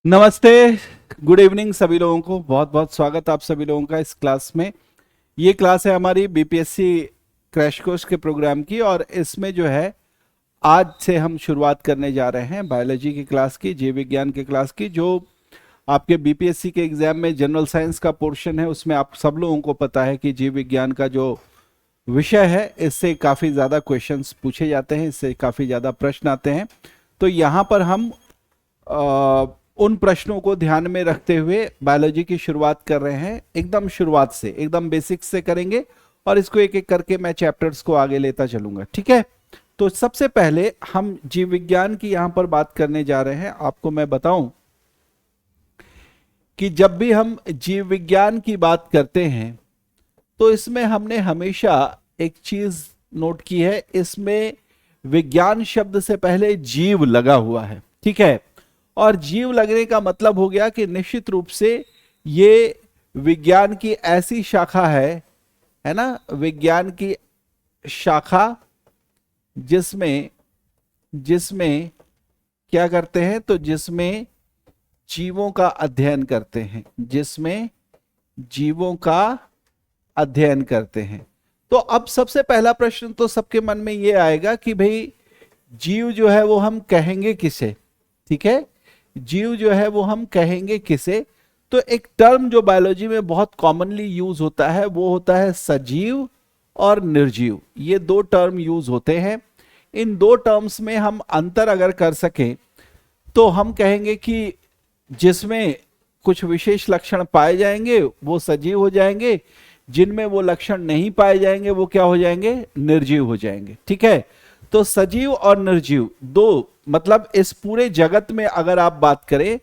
नमस्ते, good evening सभी लोगों को। बहुत बहुत स्वागत आप सभी लोगों का इस क्लास में। ये क्लास है हमारी बीपीएससी क्रैश कोर्स के प्रोग्राम की और इसमें जो है आज से हम शुरुआत करने जा रहे हैं बायोलॉजी की क्लास की, जीव विज्ञान की क्लास की। जो आपके बीपीएससी के एग्जाम में जनरल साइंस का पोर्शन है उसमें आप सब लोगों को पता है कि जीव विज्ञान का जो विषय है इससे काफ़ी ज़्यादा क्वेश्चंस पूछे जाते हैं, इससे काफ़ी ज़्यादा प्रश्न आते हैं। तो यहाँ पर हम उन प्रश्नों को ध्यान में रखते हुए बायोलॉजी की शुरुआत कर रहे हैं। एकदम शुरुआत से, एकदम बेसिक्स से करेंगे और इसको एक एक करके मैं चैप्टर्स को आगे लेता चलूंगा, ठीक है। तो सबसे पहले हम जीव विज्ञान की यहां पर बात करने जा रहे हैं। आपको मैं बताऊं कि जब भी हम जीव विज्ञान की बात करते हैं तो इसमें हमने हमेशा एक चीज नोट की है, इसमें विज्ञान शब्द से पहले जीव लगा हुआ है, ठीक है। और जीव लगने का मतलब हो गया कि निश्चित रूप से ये विज्ञान की ऐसी शाखा है ना, विज्ञान की शाखा जिसमें जिसमें क्या करते हैं, तो जिसमें जीवों का अध्ययन करते हैं, जिसमें जीवों का अध्ययन करते हैं। तो अब सबसे पहला प्रश्न तो सबके मन में ये आएगा कि भाई जीव जो है वो हम कहेंगे किसे, ठीक है। जीव जो है वो हम कहेंगे किसे, तो एक टर्म जो बायोलॉजी में बहुत कॉमनली यूज होता है वो होता है सजीव और निर्जीव। ये दो टर्म यूज होते हैं। इन दो टर्म्स में हम अंतर अगर कर सकें तो हम कहेंगे कि जिसमें कुछ विशेष लक्षण पाए जाएंगे वो सजीव हो जाएंगे, जिनमें वो लक्षण नहीं पाए जाएंगे वो क्या हो जाएंगे, निर्जीव हो जाएंगे, ठीक है। तो सजीव और निर्जीव दो, मतलब इस पूरे जगत में अगर आप बात करें,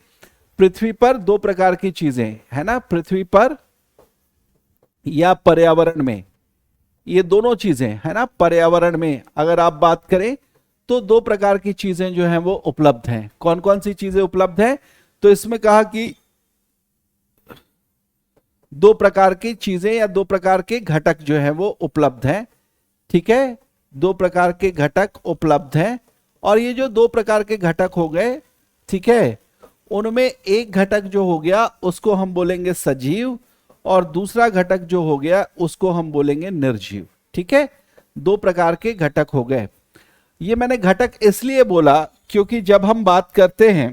पृथ्वी पर दो प्रकार की चीजें है ना, पृथ्वी पर या पर्यावरण में, ये दोनों चीजें है ना। पर्यावरण में अगर आप बात करें तो दो प्रकार की चीजें जो हैं वो उपलब्ध हैं। कौन कौन सी चीजें उपलब्ध हैं, तो इसमें कहा कि दो प्रकार की चीजें या दो प्रकार के घटक जो है वो उपलब्ध हैं, ठीक है। दो प्रकार के घटक उपलब्ध हैं और ये जो दो प्रकार के घटक हो गए, ठीक है, उनमें एक घटक जो हो गया उसको हम बोलेंगे सजीव और दूसरा घटक जो हो गया उसको हम बोलेंगे निर्जीव, ठीक है। दो प्रकार के घटक हो गए। ये मैंने घटक इसलिए बोला क्योंकि जब हम बात करते हैं,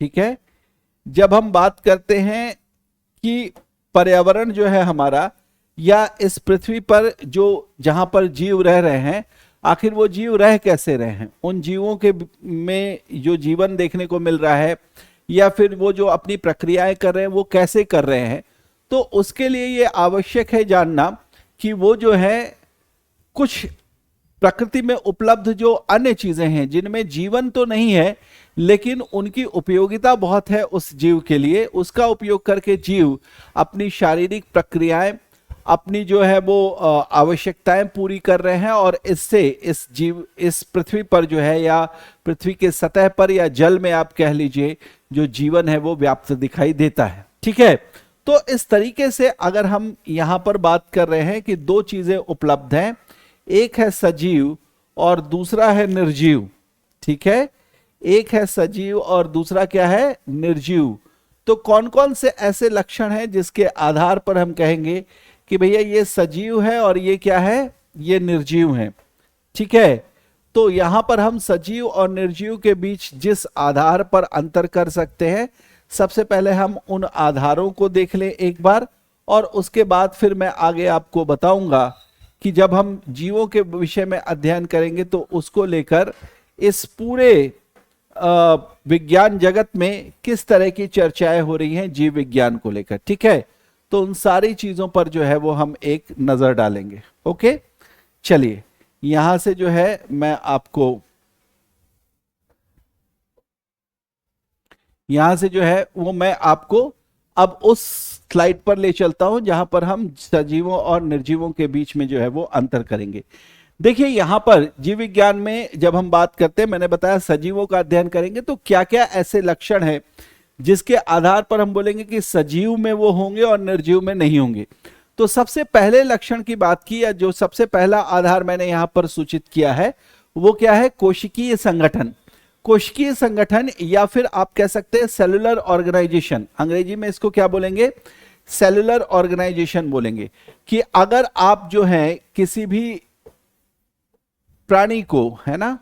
ठीक है, जब हम बात करते हैं कि पर्यावरण जो है हमारा या इस पृथ्वी पर जो जहां पर जीव रह रहे हैं, आखिर वो जीव रह कैसे रहे हैं, उन जीवों के में जो जीवन देखने को मिल रहा है या फिर वो जो अपनी प्रक्रियाएं कर रहे हैं वो कैसे कर रहे हैं, तो उसके लिए ये आवश्यक है जानना कि वो जो है कुछ प्रकृति में उपलब्ध जो अन्य चीजें हैं जिनमें जीवन तो नहीं है लेकिन उनकी उपयोगिता बहुत है उस जीव के लिए, उसका उपयोग करके जीव अपनी शारीरिक प्रक्रियाएं, अपनी जो है वो आवश्यकताएं पूरी कर रहे हैं और इससे इस जीव इस पृथ्वी पर जो है या पृथ्वी के सतह पर या जल में आप कह लीजिए जो जीवन है वो व्याप्त दिखाई देता है, ठीक है। तो इस तरीके से अगर हम यहां पर बात कर रहे हैं कि दो चीजें उपलब्ध हैं, एक है सजीव और दूसरा है निर्जीव, ठीक है। एक है सजीव और दूसरा क्या है, निर्जीव। तो कौन कौन से ऐसे लक्षण हैं जिसके आधार पर हम कहेंगे कि भैया ये सजीव है और ये क्या है, ये निर्जीव है, ठीक है। तो यहां पर हम सजीव और निर्जीव के बीच जिस आधार पर अंतर कर सकते हैं, सबसे पहले हम उन आधारों को देख लें एक बार और उसके बाद फिर मैं आगे आपको बताऊंगा कि जब हम जीवों के विषय में अध्ययन करेंगे तो उसको लेकर इस पूरे विज्ञान जगत में किस तरह की चर्चाएं हो रही हैं जीव विज्ञान को लेकर, ठीक है। तो उन सारी चीजों पर जो है वो हम एक नजर डालेंगे। ओके, चलिए यहां से जो है मैं आपको यहां से जो है वो मैं आपको अब उस स्लाइड पर ले चलता हूं जहां पर हम सजीवों और निर्जीवों के बीच में जो है वो अंतर करेंगे। देखिए यहां पर जीव विज्ञान में जब हम बात करते हैं, मैंने बताया सजीवों का अध्ययन करेंगे तो क्या क्या ऐसे लक्षण हैं जिसके आधार पर हम बोलेंगे कि सजीव में वो होंगे और निर्जीव में नहीं होंगे। तो सबसे पहले लक्षण की बात की या जो सबसे पहला आधार मैंने यहां पर सूचित किया है वो क्या है, कोशिकीय संगठन। कोशिकीय संगठन या फिर आप कह सकते हैं सेलुलर ऑर्गेनाइजेशन, अंग्रेजी में इसको क्या बोलेंगे, सेलुलर ऑर्गेनाइजेशन बोलेंगे। कि अगर आप जो है किसी भी प्राणी को, है ना,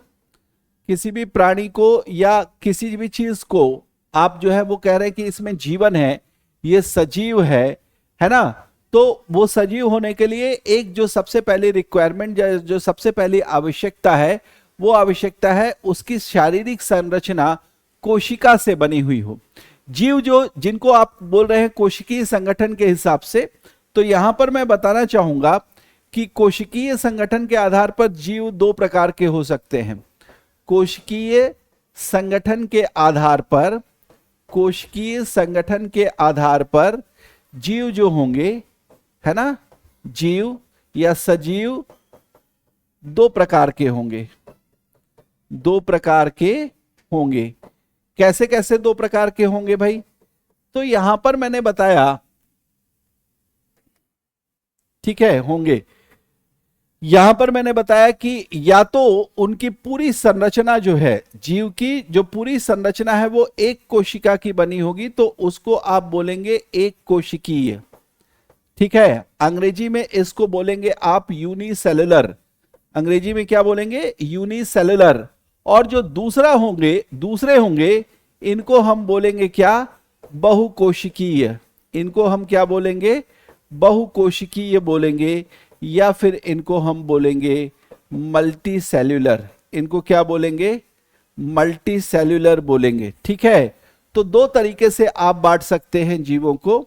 किसी भी प्राणी को या किसी भी चीज को आप जो है वो कह रहे हैं कि इसमें जीवन है, ये सजीव है ना, तो वो सजीव होने के लिए एक जो सबसे पहली रिक्वायरमेंट, जो सबसे पहली आवश्यकता है, वो आवश्यकता है उसकी शारीरिक संरचना कोशिका से बनी हुई हो। जीव जो जिनको आप बोल रहे हैं कोशिकीय संगठन के हिसाब से, तो यहां पर मैं बताना चाहूंगा कि कोशिकीय संगठन के आधार पर जीव दो प्रकार के हो सकते हैं। कोशिकीय संगठन के आधार पर, कोशिकीय संगठन के आधार पर जीव जो होंगे, है ना, जीव या सजीव दो प्रकार के होंगे, दो प्रकार के होंगे। कैसे कैसे दो प्रकार के होंगे भाई? तो यहां पर मैंने बताया, ठीक है, होंगे, यहां पर मैंने बताया कि या तो उनकी पूरी संरचना जो है, जीव की जो पूरी संरचना है वो एक कोशिका की बनी होगी, तो उसको आप बोलेंगे एक कोशिकीय, ठीक है। अंग्रेजी में इसको बोलेंगे आप यूनिसेलुलर, अंग्रेजी में क्या बोलेंगे, यूनिसेलुलर। और जो दूसरे होंगे इनको हम बोलेंगे क्या, बहुकोशिकीय, इनको हम क्या बोलेंगे, बहुकोशिकीय बोलेंगे, या फिर इनको हम बोलेंगे मल्टी सेल्यूलर, इनको क्या बोलेंगे, मल्टी सेल्यूलर बोलेंगे, ठीक है। तो दो तरीके से आप बांट सकते हैं जीवों को,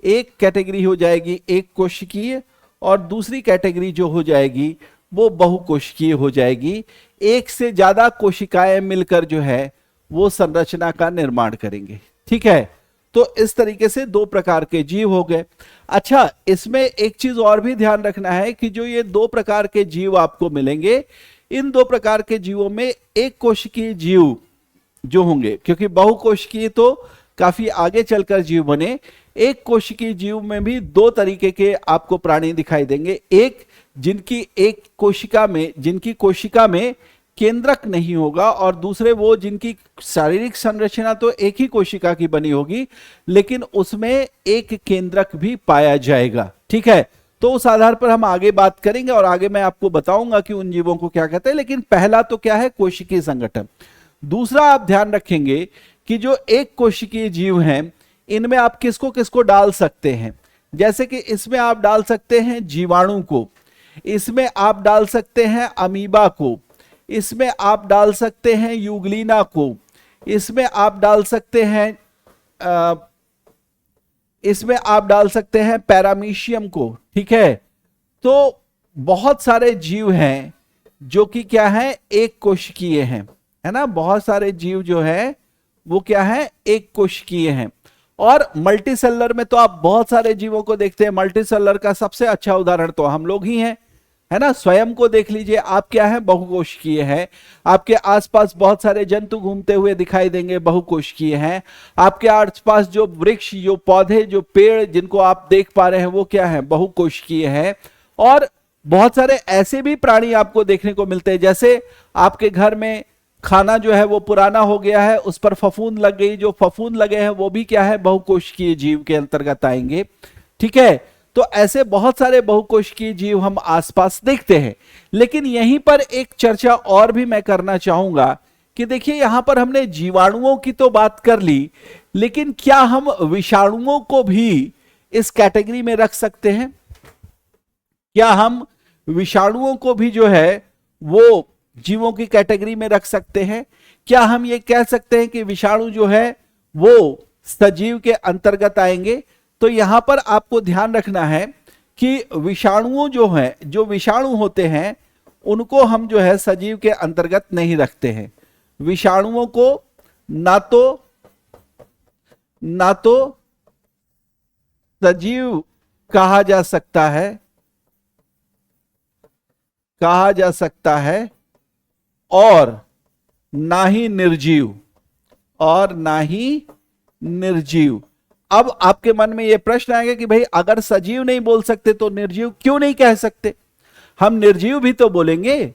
एक कैटेगरी हो जाएगी एक कोशिकीय और दूसरी कैटेगरी जो हो जाएगी वो बहुकोशिकीय हो जाएगी। एक से ज्यादा कोशिकाएं मिलकर जो है वो संरचना का निर्माण करेंगे, ठीक है। तो इस तरीके से दो प्रकार के जीव हो गए। अच्छा, इसमें एक चीज और भी ध्यान रखना है कि जो ये दो प्रकार के जीव आपको मिलेंगे, इन दो प्रकार के जीवों में एक कोशिकीय जीव जो होंगे, क्योंकि बहुकोशिकीय तो काफी आगे चलकर जीव बने, एक कोशिकीय जीव में भी दो तरीके के आपको प्राणी दिखाई देंगे। एक जिनकी एक कोशिका में, जिनकी कोशिका में केंद्रक नहीं होगा, और दूसरे वो जिनकी शारीरिक संरचना तो एक ही कोशिका की बनी होगी लेकिन उसमें एक केंद्रक भी पाया जाएगा, ठीक है। तो उस आधार पर हम आगे बात करेंगे और आगे मैं आपको बताऊंगा कि उन जीवों को क्या कहते हैं। लेकिन पहला तो क्या है, कोशिकीय संगठन। दूसरा आप ध्यान रखेंगे कि जो एक कोशिकीय जीव हैं इनमें आप किसको किसको डाल सकते हैं। जैसे कि इसमें आप डाल सकते हैं जीवाणु को, इसमें आप डाल सकते हैं अमीबा को, इसमें आप डाल सकते हैं यूग्लिना को, इसमें आप डाल सकते हैं इसमें आप डाल सकते हैं पैरामीशियम को, ठीक है। तो बहुत सारे जीव हैं जो कि क्या है, एक कोशिकीय हैं, है ना। बहुत सारे जीव जो है वो क्या है, एक कोशिकीय हैं। और मल्टीसेलर में तो आप बहुत सारे जीवों को देखते हैं। मल्टीसेलर का सबसे अच्छा उदाहरण तो हम लोग ही हैं, है ना। स्वयं को देख लीजिए, आप क्या है, बहुकोशिकीय है। आपके आसपास बहुत सारे जंतु घूमते हुए दिखाई देंगे, बहुकोशिकीय हैं। आपके आसपास जो वृक्ष, जो पौधे, जो पेड़ जिनको आप देख पा रहे हैं वो क्या है, बहुकोशिकीय है। और बहुत सारे ऐसे भी प्राणी आपको देखने को मिलते हैं, जैसे आपके घर में खाना जो है वो पुराना हो गया है, उस पर फफूंद लग गई, जो फफूंद लगे हैं वो भी क्या है, बहुकोशिकीय जीव के अंतर्गत आएंगे, ठीक है। तो ऐसे बहुत सारे बहुकोशिकीय जीव हम आसपास देखते हैं। लेकिन यहीं पर एक चर्चा और भी मैं करना चाहूंगा कि देखिए, यहां पर हमने जीवाणुओं की तो बात कर ली, लेकिन क्या हम विषाणुओं को भी इस कैटेगरी में रख सकते हैं? क्या हम विषाणुओं को भी जो है वो जीवों की कैटेगरी में रख सकते हैं? क्या हम ये कह सकते हैं कि विषाणु जो है वो सजीव के अंतर्गत आएंगे? तो यहां पर आपको ध्यान रखना है कि विषाणुओं जो हैं, जो विषाणु होते हैं, उनको हम जो है सजीव के अंतर्गत नहीं रखते हैं। विषाणुओं को ना तो सजीव कहा जा सकता है और ना ही निर्जीव। अब आपके मन में यह प्रश्न आएगा कि भाई अगर सजीव नहीं बोल सकते तो निर्जीव क्यों नहीं कह सकते? हम निर्जीव भी तो बोलेंगे।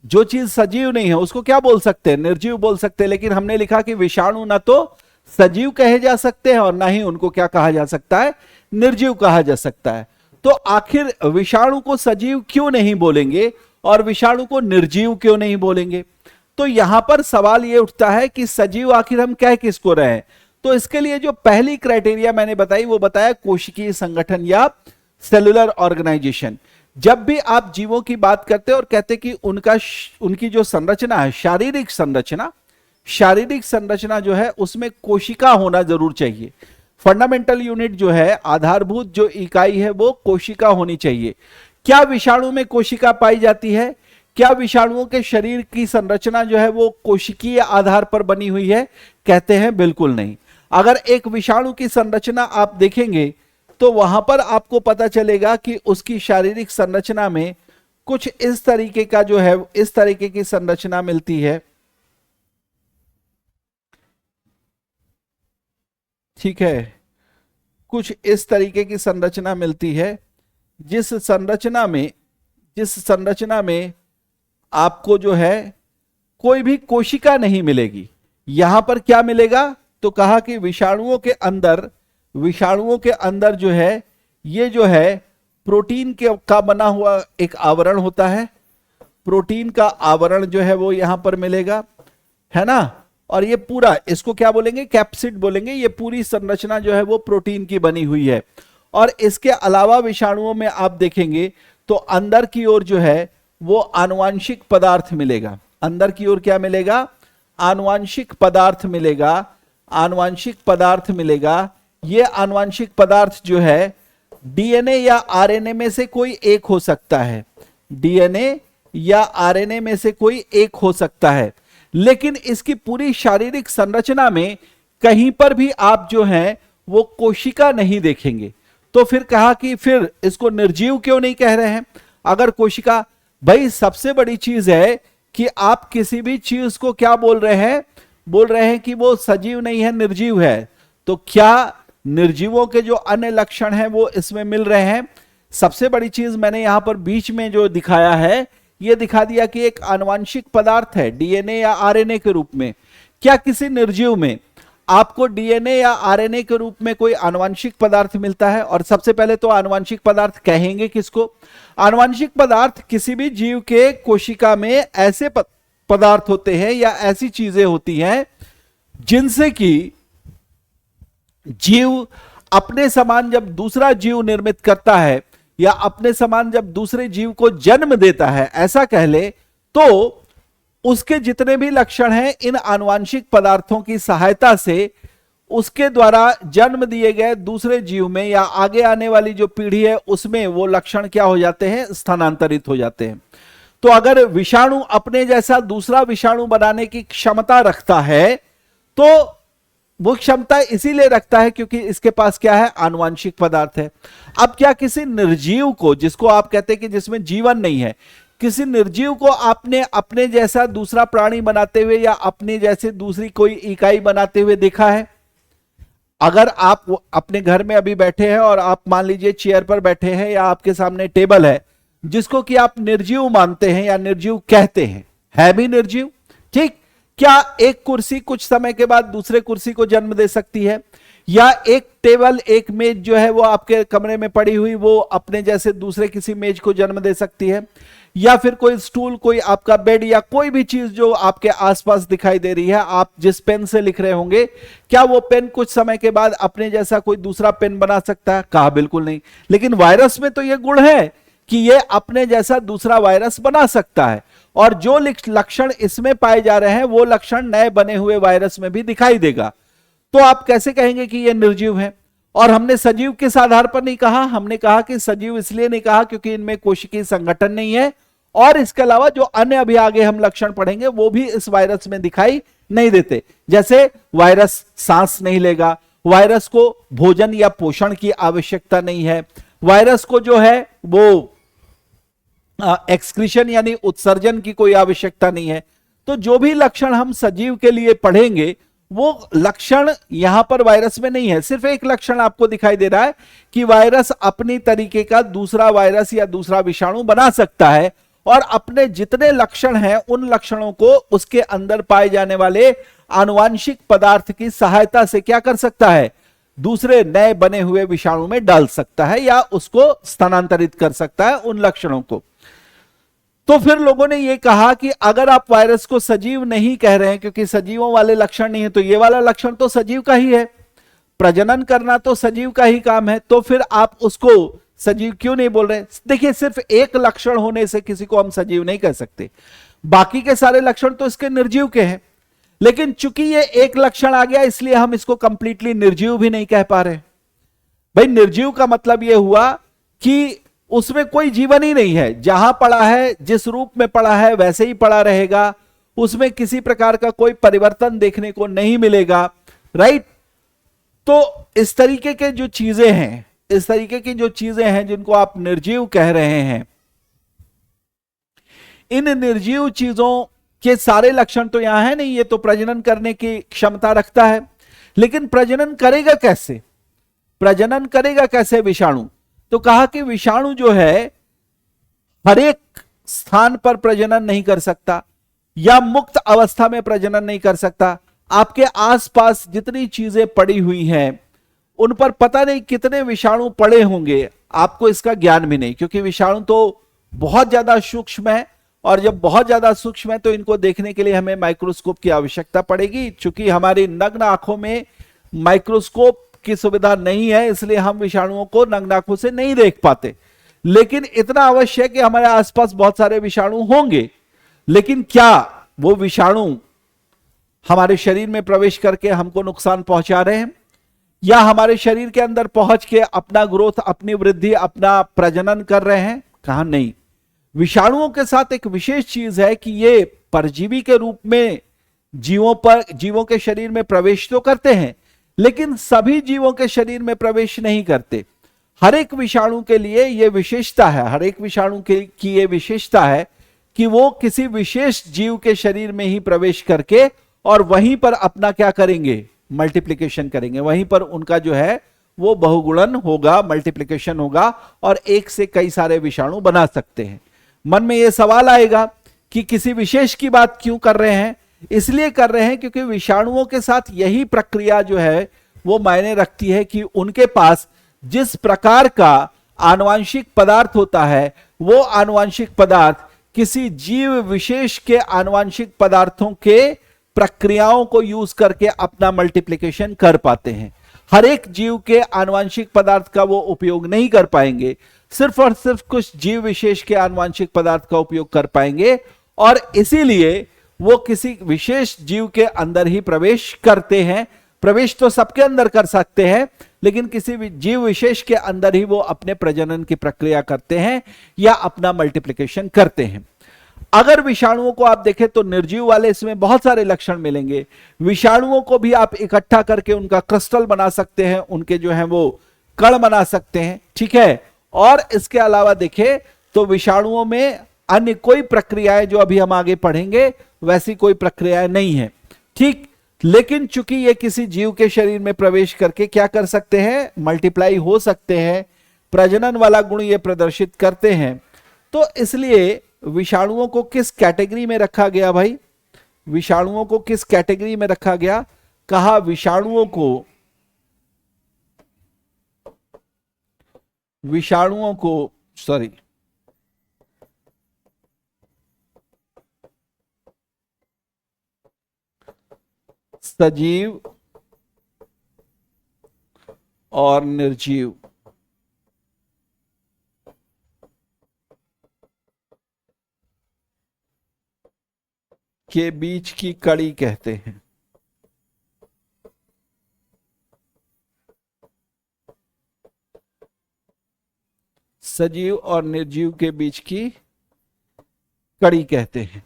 जो चीज सजीव नहीं है उसको क्या बोल सकते हैं? निर्जीव बोल सकते हैं। लेकिन हमने लिखा कि विषाणु ना तो सजीव कहे जा सकते हैं और ना ही उनको क्या कहा जा सकता है? निर्जीव कहा जा सकता है। तो आखिर विषाणु को सजीव क्यों नहीं बोलेंगे और विषाणु को निर्जीव क्यों नहीं बोलेंगे? तो यहां पर सवाल यह उठता है कि सजीव आखिर हम कह किसको रहे हैं? तो इसके लिए जो पहली क्राइटेरिया मैंने बताई वो बताया कोशिकीय संगठन या सेलुलर ऑर्गेनाइजेशन। जब भी आप जीवों की बात करते हैं और कहते कि उनकी जो संरचना है, शारीरिक संरचना जो है उसमें कोशिका होना जरूर चाहिए। फंडामेंटल यूनिट जो है, आधारभूत जो इकाई है वो कोशिका होनी चाहिए। क्या विषाणु में कोशिका पाई जाती है? क्या विषाणुओं के शरीर की संरचना जो है वो कोशिकीय आधार पर बनी हुई है? कहते हैं बिल्कुल नहीं। अगर एक विषाणु की संरचना आप देखेंगे तो वहां पर आपको पता चलेगा कि उसकी शारीरिक संरचना में कुछ इस तरीके का जो है, इस तरीके की संरचना मिलती है। ठीक है, कुछ इस तरीके की संरचना मिलती है, जिस संरचना में आपको जो है कोई भी कोशिका नहीं मिलेगी। यहां पर क्या मिलेगा? तो कहा कि विषाणुओं के अंदर जो है ये जो है प्रोटीन का बना हुआ एक आवरण होता है। प्रोटीन का आवरण जो है वो यहां पर मिलेगा, है ना। और ये पूरा, इसको क्या बोलेंगे? कैप्सिड बोलेंगे। ये पूरी संरचना जो है वो प्रोटीन की बनी हुई है। और इसके अलावा विषाणुओं में आप देखेंगे तो अंदर की ओर जो है वो आनुवांशिक पदार्थ मिलेगा। अंदर की ओर क्या मिलेगा? आनुवांशिक पदार्थ मिलेगा। ये आनुवांशिक पदार्थ जो है डीएनए या आरएनए में से कोई एक हो सकता है। डीएनए या आरएनए में से कोई एक हो सकता है। लेकिन इसकी पूरी शारीरिक संरचना में कहीं पर भी आप जो है वो कोशिका नहीं देखेंगे। तो फिर कहा कि फिर इसको निर्जीव क्यों नहीं कह रहे हैं? अगर कोशिका, भाई सबसे बड़ी चीज है कि आप किसी भी चीज को क्या बोल रहे हैं कि वो सजीव नहीं है, निर्जीव है। तो क्या निर्जीवों के जो अन्य लक्षण हैं वो इसमें मिल रहे हैं? सबसे बड़ी चीज मैंने यहां पर बीच में जो दिखाया है, ये दिखा दिया कि एक आनुवांशिक पदार्थ है डीएनए या आरएनए के रूप में। क्या किसी निर्जीव में आपको डीएनए या आरएनए के रूप में कोई आनुवांशिक पदार्थ मिलता है? और सबसे पहले तो आनुवांशिक पदार्थ कहेंगे किसको? आनुवांशिक पदार्थ किसी भी जीव के कोशिका में ऐसे पदार्थ होते हैं या ऐसी चीजें होती हैं जिनसे कि जीव अपने समान जब दूसरा जीव निर्मित करता है या अपने समान जब दूसरे जीव को जन्म देता है, ऐसा कह ले, तो उसके जितने भी लक्षण हैं इन आनुवांशिक पदार्थों की सहायता से उसके द्वारा जन्म दिए गए दूसरे जीव में या आगे आने वाली जो पीढ़ी है उसमें वो लक्षण क्या हो जाते हैं? स्थानांतरित हो जाते हैं। तो अगर विषाणु अपने जैसा दूसरा विषाणु बनाने की क्षमता रखता है तो वो क्षमता इसीलिए रखता है क्योंकि इसके पास क्या है? आनुवांशिक पदार्थ है। अब क्या किसी निर्जीव को, जिसको आप कहते हैं कि जिसमें जीवन नहीं है, किसी निर्जीव को आपने अपने जैसा दूसरा प्राणी बनाते हुए या अपने जैसे दूसरी कोई इकाई बनाते हुए देखा है? अगर आप अपने घर में अभी बैठे हैं और आप मान लीजिए चेयर पर बैठे हैं या आपके सामने टेबल है जिसको कि आप निर्जीव मानते हैं या निर्जीव कहते हैं, है भी निर्जीव, ठीक। क्या एक कुर्सी कुछ समय के बाद दूसरे कुर्सी को जन्म दे सकती है? या एक टेबल, एक मेज जो है वो आपके कमरे में पड़ी हुई वो अपने जैसे दूसरे किसी मेज को जन्म दे सकती है? या फिर कोई स्टूल, कोई आपका बेड या कोई भी चीज जो आपके आसपास दिखाई दे रही है, आप जिस पेन से लिख रहे होंगे, क्या वो पेन कुछ समय के बाद अपने जैसा कोई दूसरा पेन बना सकता है? कहा बिल्कुल नहीं। लेकिन वायरस में तो ये गुण है कि ये अपने जैसा दूसरा वायरस बना सकता है और जो लक्षण इसमें पाए जा रहे हैं वो लक्षण नए बने हुए वायरस में भी दिखाई देगा। तो आप कैसे कहेंगे कि ये निर्जीव है? और हमने सजीव किस आधार पर नहीं कहा? हमने कहा कि सजीव इसलिए नहीं कहा क्योंकि इनमें कोशिकीय संगठन नहीं है और इसके अलावा जो अन्य अभी आगे हम लक्षण पढ़ेंगे वो भी इस वायरस में दिखाई नहीं देते। जैसे वायरस सांस नहीं लेगा, वायरस को भोजन या पोषण की आवश्यकता नहीं है, वायरस को जो है वो एक्सक्रीशन यानी उत्सर्जन की कोई आवश्यकता नहीं है। तो जो भी लक्षण हम सजीव के लिए पढ़ेंगे वो लक्षण यहां पर वायरस में नहीं है। सिर्फ एक लक्षण आपको दिखाई दे रहा है कि वायरस अपनी तरीके का दूसरा वायरस या दूसरा विषाणु बना सकता है और अपने जितने लक्षण हैं उन लक्षणों को उसके अंदर पाए जाने वाले आनुवांशिक पदार्थ की सहायता से क्या कर सकता है, दूसरे नए बने हुए विषाणु में डाल सकता है या उसको स्थानांतरित कर सकता है उन लक्षणों को। तो फिर लोगों ने यह कहा कि अगर आप वायरस को सजीव नहीं कह रहे हैं क्योंकि सजीवों वाले लक्षण नहीं है, तो ये वाला लक्षण तो सजीव का ही है, प्रजनन करना तो सजीव का ही काम है, तो फिर आप उसको सजीव क्यों नहीं बोल रहे? देखिए, सिर्फ एक लक्षण होने से किसी को हम सजीव नहीं कह सकते, बाकी के सारे लक्षण तो इसके निर्जीव के हैं, लेकिन चूंकि ये एक लक्षण आ गया इसलिए हम इसको कंप्लीटली निर्जीव भी नहीं कह पा रहे। भाई, निर्जीव का मतलब यह हुआ कि उसमें कोई जीवन ही नहीं है, जहां पड़ा है, जिस रूप में पड़ा है वैसे ही पड़ा रहेगा, उसमें किसी प्रकार का कोई परिवर्तन देखने को नहीं मिलेगा, राइट। तो इस तरीके के जो चीजें हैं, इस तरीके की जो चीजें हैं जिनको आप निर्जीव कह रहे हैं, इन निर्जीव चीजों के सारे लक्षण तो यहां है नहीं, ये तो प्रजनन करने की क्षमता रखता है, लेकिन प्रजनन करेगा कैसे? प्रजनन करेगा कैसे विषाणु? तो कहा कि विषाणु जो है हर एक स्थान पर प्रजनन नहीं कर सकता या मुक्त अवस्था में प्रजनन नहीं कर सकता। आपके आसपास जितनी चीजें पड़ी हुई हैं उन पर पता नहीं कितने विषाणु पड़े होंगे, आपको इसका ज्ञान भी नहीं, क्योंकि विषाणु तो बहुत ज्यादा सूक्ष्म है, और जब बहुत ज्यादा सूक्ष्म है तो इनको देखने के लिए हमें माइक्रोस्कोप की आवश्यकता पड़ेगी। चूंकि हमारी नग्न आंखों में माइक्रोस्कोप की सुविधा नहीं है इसलिए हम विषाणुओं को नग्न आंखों से नहीं देख पाते, लेकिन इतना अवश्य है कि हमारे आसपास बहुत सारे विषाणु होंगे। लेकिन क्या वो विषाणु हमारे शरीर में प्रवेश करके हमको नुकसान पहुंचा रहे हैं, या हमारे शरीर के अंदर पहुंच के अपना ग्रोथ, अपनी वृद्धि, अपना प्रजनन कर रहे हैं? कहा नहीं। विषाणुओं के साथ एक विशेष चीज है कि ये परजीवी के रूप में जीवों के शरीर में प्रवेश तो करते हैं, लेकिन सभी जीवों के शरीर में प्रवेश नहीं करते। हर एक विषाणु के लिए यह विशेषता है, हर एक विषाणु की यह विशेषता है कि वो किसी विशेष जीव के शरीर में ही प्रवेश करके और वहीं पर अपना क्या करेंगे, मल्टीप्लिकेशन करेंगे, वहीं पर उनका जो है वो बहुगुणन होगा, मल्टीप्लिकेशन होगा, और एक से कई सारे विषाणु बना सकते हैं। मन में यह सवाल आएगा कि किसी विशेष की बात क्यों कर रहे हैं? इसलिए कर रहे हैं क्योंकि विषाणुओं के साथ यही प्रक्रिया जो है वो मायने रखती है कि उनके पास जिस प्रकार का आनुवांशिक पदार्थ होता है वो आनुवांशिक पदार्थ किसी जीव विशेष के आनुवांशिक पदार्थों के प्रक्रियाओं को यूज करके अपना मल्टीप्लिकेशन कर पाते हैं। हर एक जीव के आनुवांशिक पदार्थ का वो उपयोग नहीं कर पाएंगे, सिर्फ और सिर्फ कुछ जीव विशेष के आनुवांशिक पदार्थ का उपयोग कर पाएंगे, और इसीलिए वो किसी विशेष जीव के अंदर ही प्रवेश करते हैं। प्रवेश तो सबके अंदर कर सकते हैं, लेकिन किसी भी जीव विशेष के अंदर ही वो अपने प्रजनन की प्रक्रिया करते हैं या अपना मल्टीप्लिकेशन करते हैं। अगर विषाणुओं को आप देखें तो निर्जीव वाले इसमें बहुत सारे लक्षण मिलेंगे। विषाणुओं को भी आप इकट्ठा करके उनका क्रिस्टल बना सकते हैं, उनके जो है वो कण बना सकते हैं, ठीक है। और इसके अलावा देखें तो विषाणुओं में अन्य कोई प्रक्रियाएं जो अभी हम आगे पढ़ेंगे वैसी कोई प्रक्रियाएं नहीं है, ठीक। लेकिन चूंकि ये किसी जीव के शरीर में प्रवेश करके क्या कर सकते हैं, मल्टीप्लाई हो सकते हैं, प्रजनन वाला गुण ये प्रदर्शित करते हैं, तो इसलिए विषाणुओं को किस कैटेगरी में रखा गया भाई? विषाणुओं को किस कैटेगरी में रखा गया? कहा विषाणुओं को सॉरी सजीव और निर्जीव के बीच की कड़ी कहते हैं। सजीव और निर्जीव के बीच की कड़ी कहते हैं।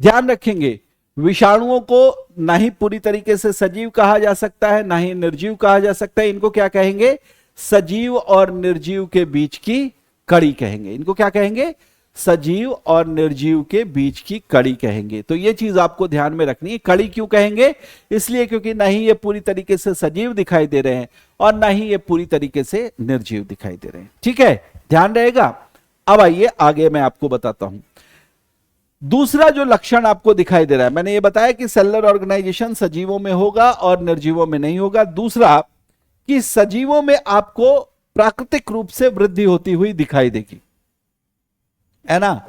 ध्यान रखेंगे, विषाणुओं को ना ही पूरी तरीके से सजीव कहा जा सकता है, ना ही निर्जीव कहा जा सकता है। इनको क्या कहेंगे? सजीव और निर्जीव के बीच की कड़ी कहेंगे। इनको क्या कहेंगे? सजीव और निर्जीव के बीच की कड़ी कहेंगे। तो ये चीज आपको ध्यान में रखनी है। कड़ी क्यों कहेंगे? इसलिए क्योंकि ना ही ये पूरी तरीके से सजीव दिखाई दे रहे हैं और ना ही ये पूरी तरीके से निर्जीव दिखाई दे रहे हैं, ठीक है, ध्यान रहेगा। अब आइए आगे मैं आपको बताता हूं। दूसरा जो लक्षण आपको दिखाई दे रहा है, मैंने ये बताया कि सेलुलर ऑर्गेनाइजेशन सजीवों में होगा और निर्जीवों में नहीं होगा। दूसरा कि सजीवों में आपको प्राकृतिक रूप से वृद्धि होती हुई दिखाई देगी, है ना।